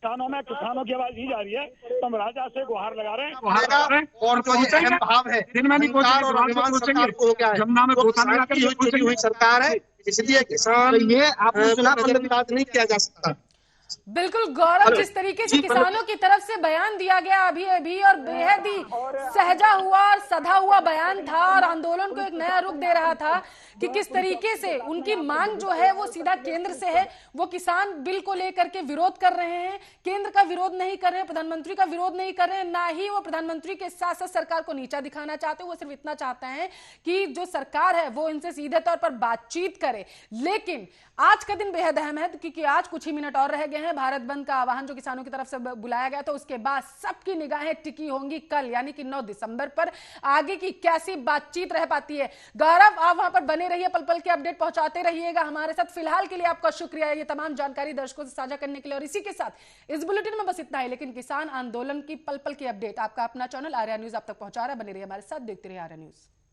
कानों में किसानों की आवाज ही जा रही है, तो हम राजा से गुहार लगा रहे हैं। और जो ये भाव है दिन में नहीं हुई सरकार है, इसलिए किसान ये आपने सुना, बात नहीं किया जा सकता। बिल्कुल गौरव, जिस तरीके से किसानों की तरफ से बयान दिया गया अभी अभी और बेहद ही सहजा हुआ और सधा हुआ बयान था और आंदोलन को एक नया रुख दे रहा था कि किस तरीके से उनकी मांग जो है वो सीधा केंद्र से है। वो किसान बिल को लेकर के विरोध कर रहे हैं, केंद्र का विरोध नहीं कर रहे हैं, प्रधानमंत्री का विरोध नहीं कर रहे हैं, ना ही वो प्रधानमंत्री के साथ साथ सरकार को नीचा दिखाना चाहते। वो सिर्फ इतना चाहते हैं कि जो सरकार है वो इनसे सीधे तौर पर बातचीत करे। लेकिन आज का दिन बेहद अहम है क्योंकि आज कुछ ही मिनट और रह गए हैं। भारत बंद का आह्वान जो किसानों की तरफ से बुलाया गया था, उसके बाद सबकी निगाहें टिकी होंगी कल यानी कि 9 दिसंबर पर। आगे की कैसी बातचीत रह पाती है। गौरव, आप वहां पर बने रहिए, पल पल के अपडेट पहुंचाते रहिएगा हमारे साथ। फिलहाल के लिए आपका शुक्रिया ये तमाम जानकारी दर्शकों से साझा करने के लिए। और इसी के साथ इस बुलेटिन में बस इतना ही, लेकिन किसान आंदोलन की पल पल की अपडेट आपका अपना चैनल आर्या न्यूज आप तक पहुंचा रहा है। बने रहिए हमारे साथ, देखते रहिए आर्या न्यूज।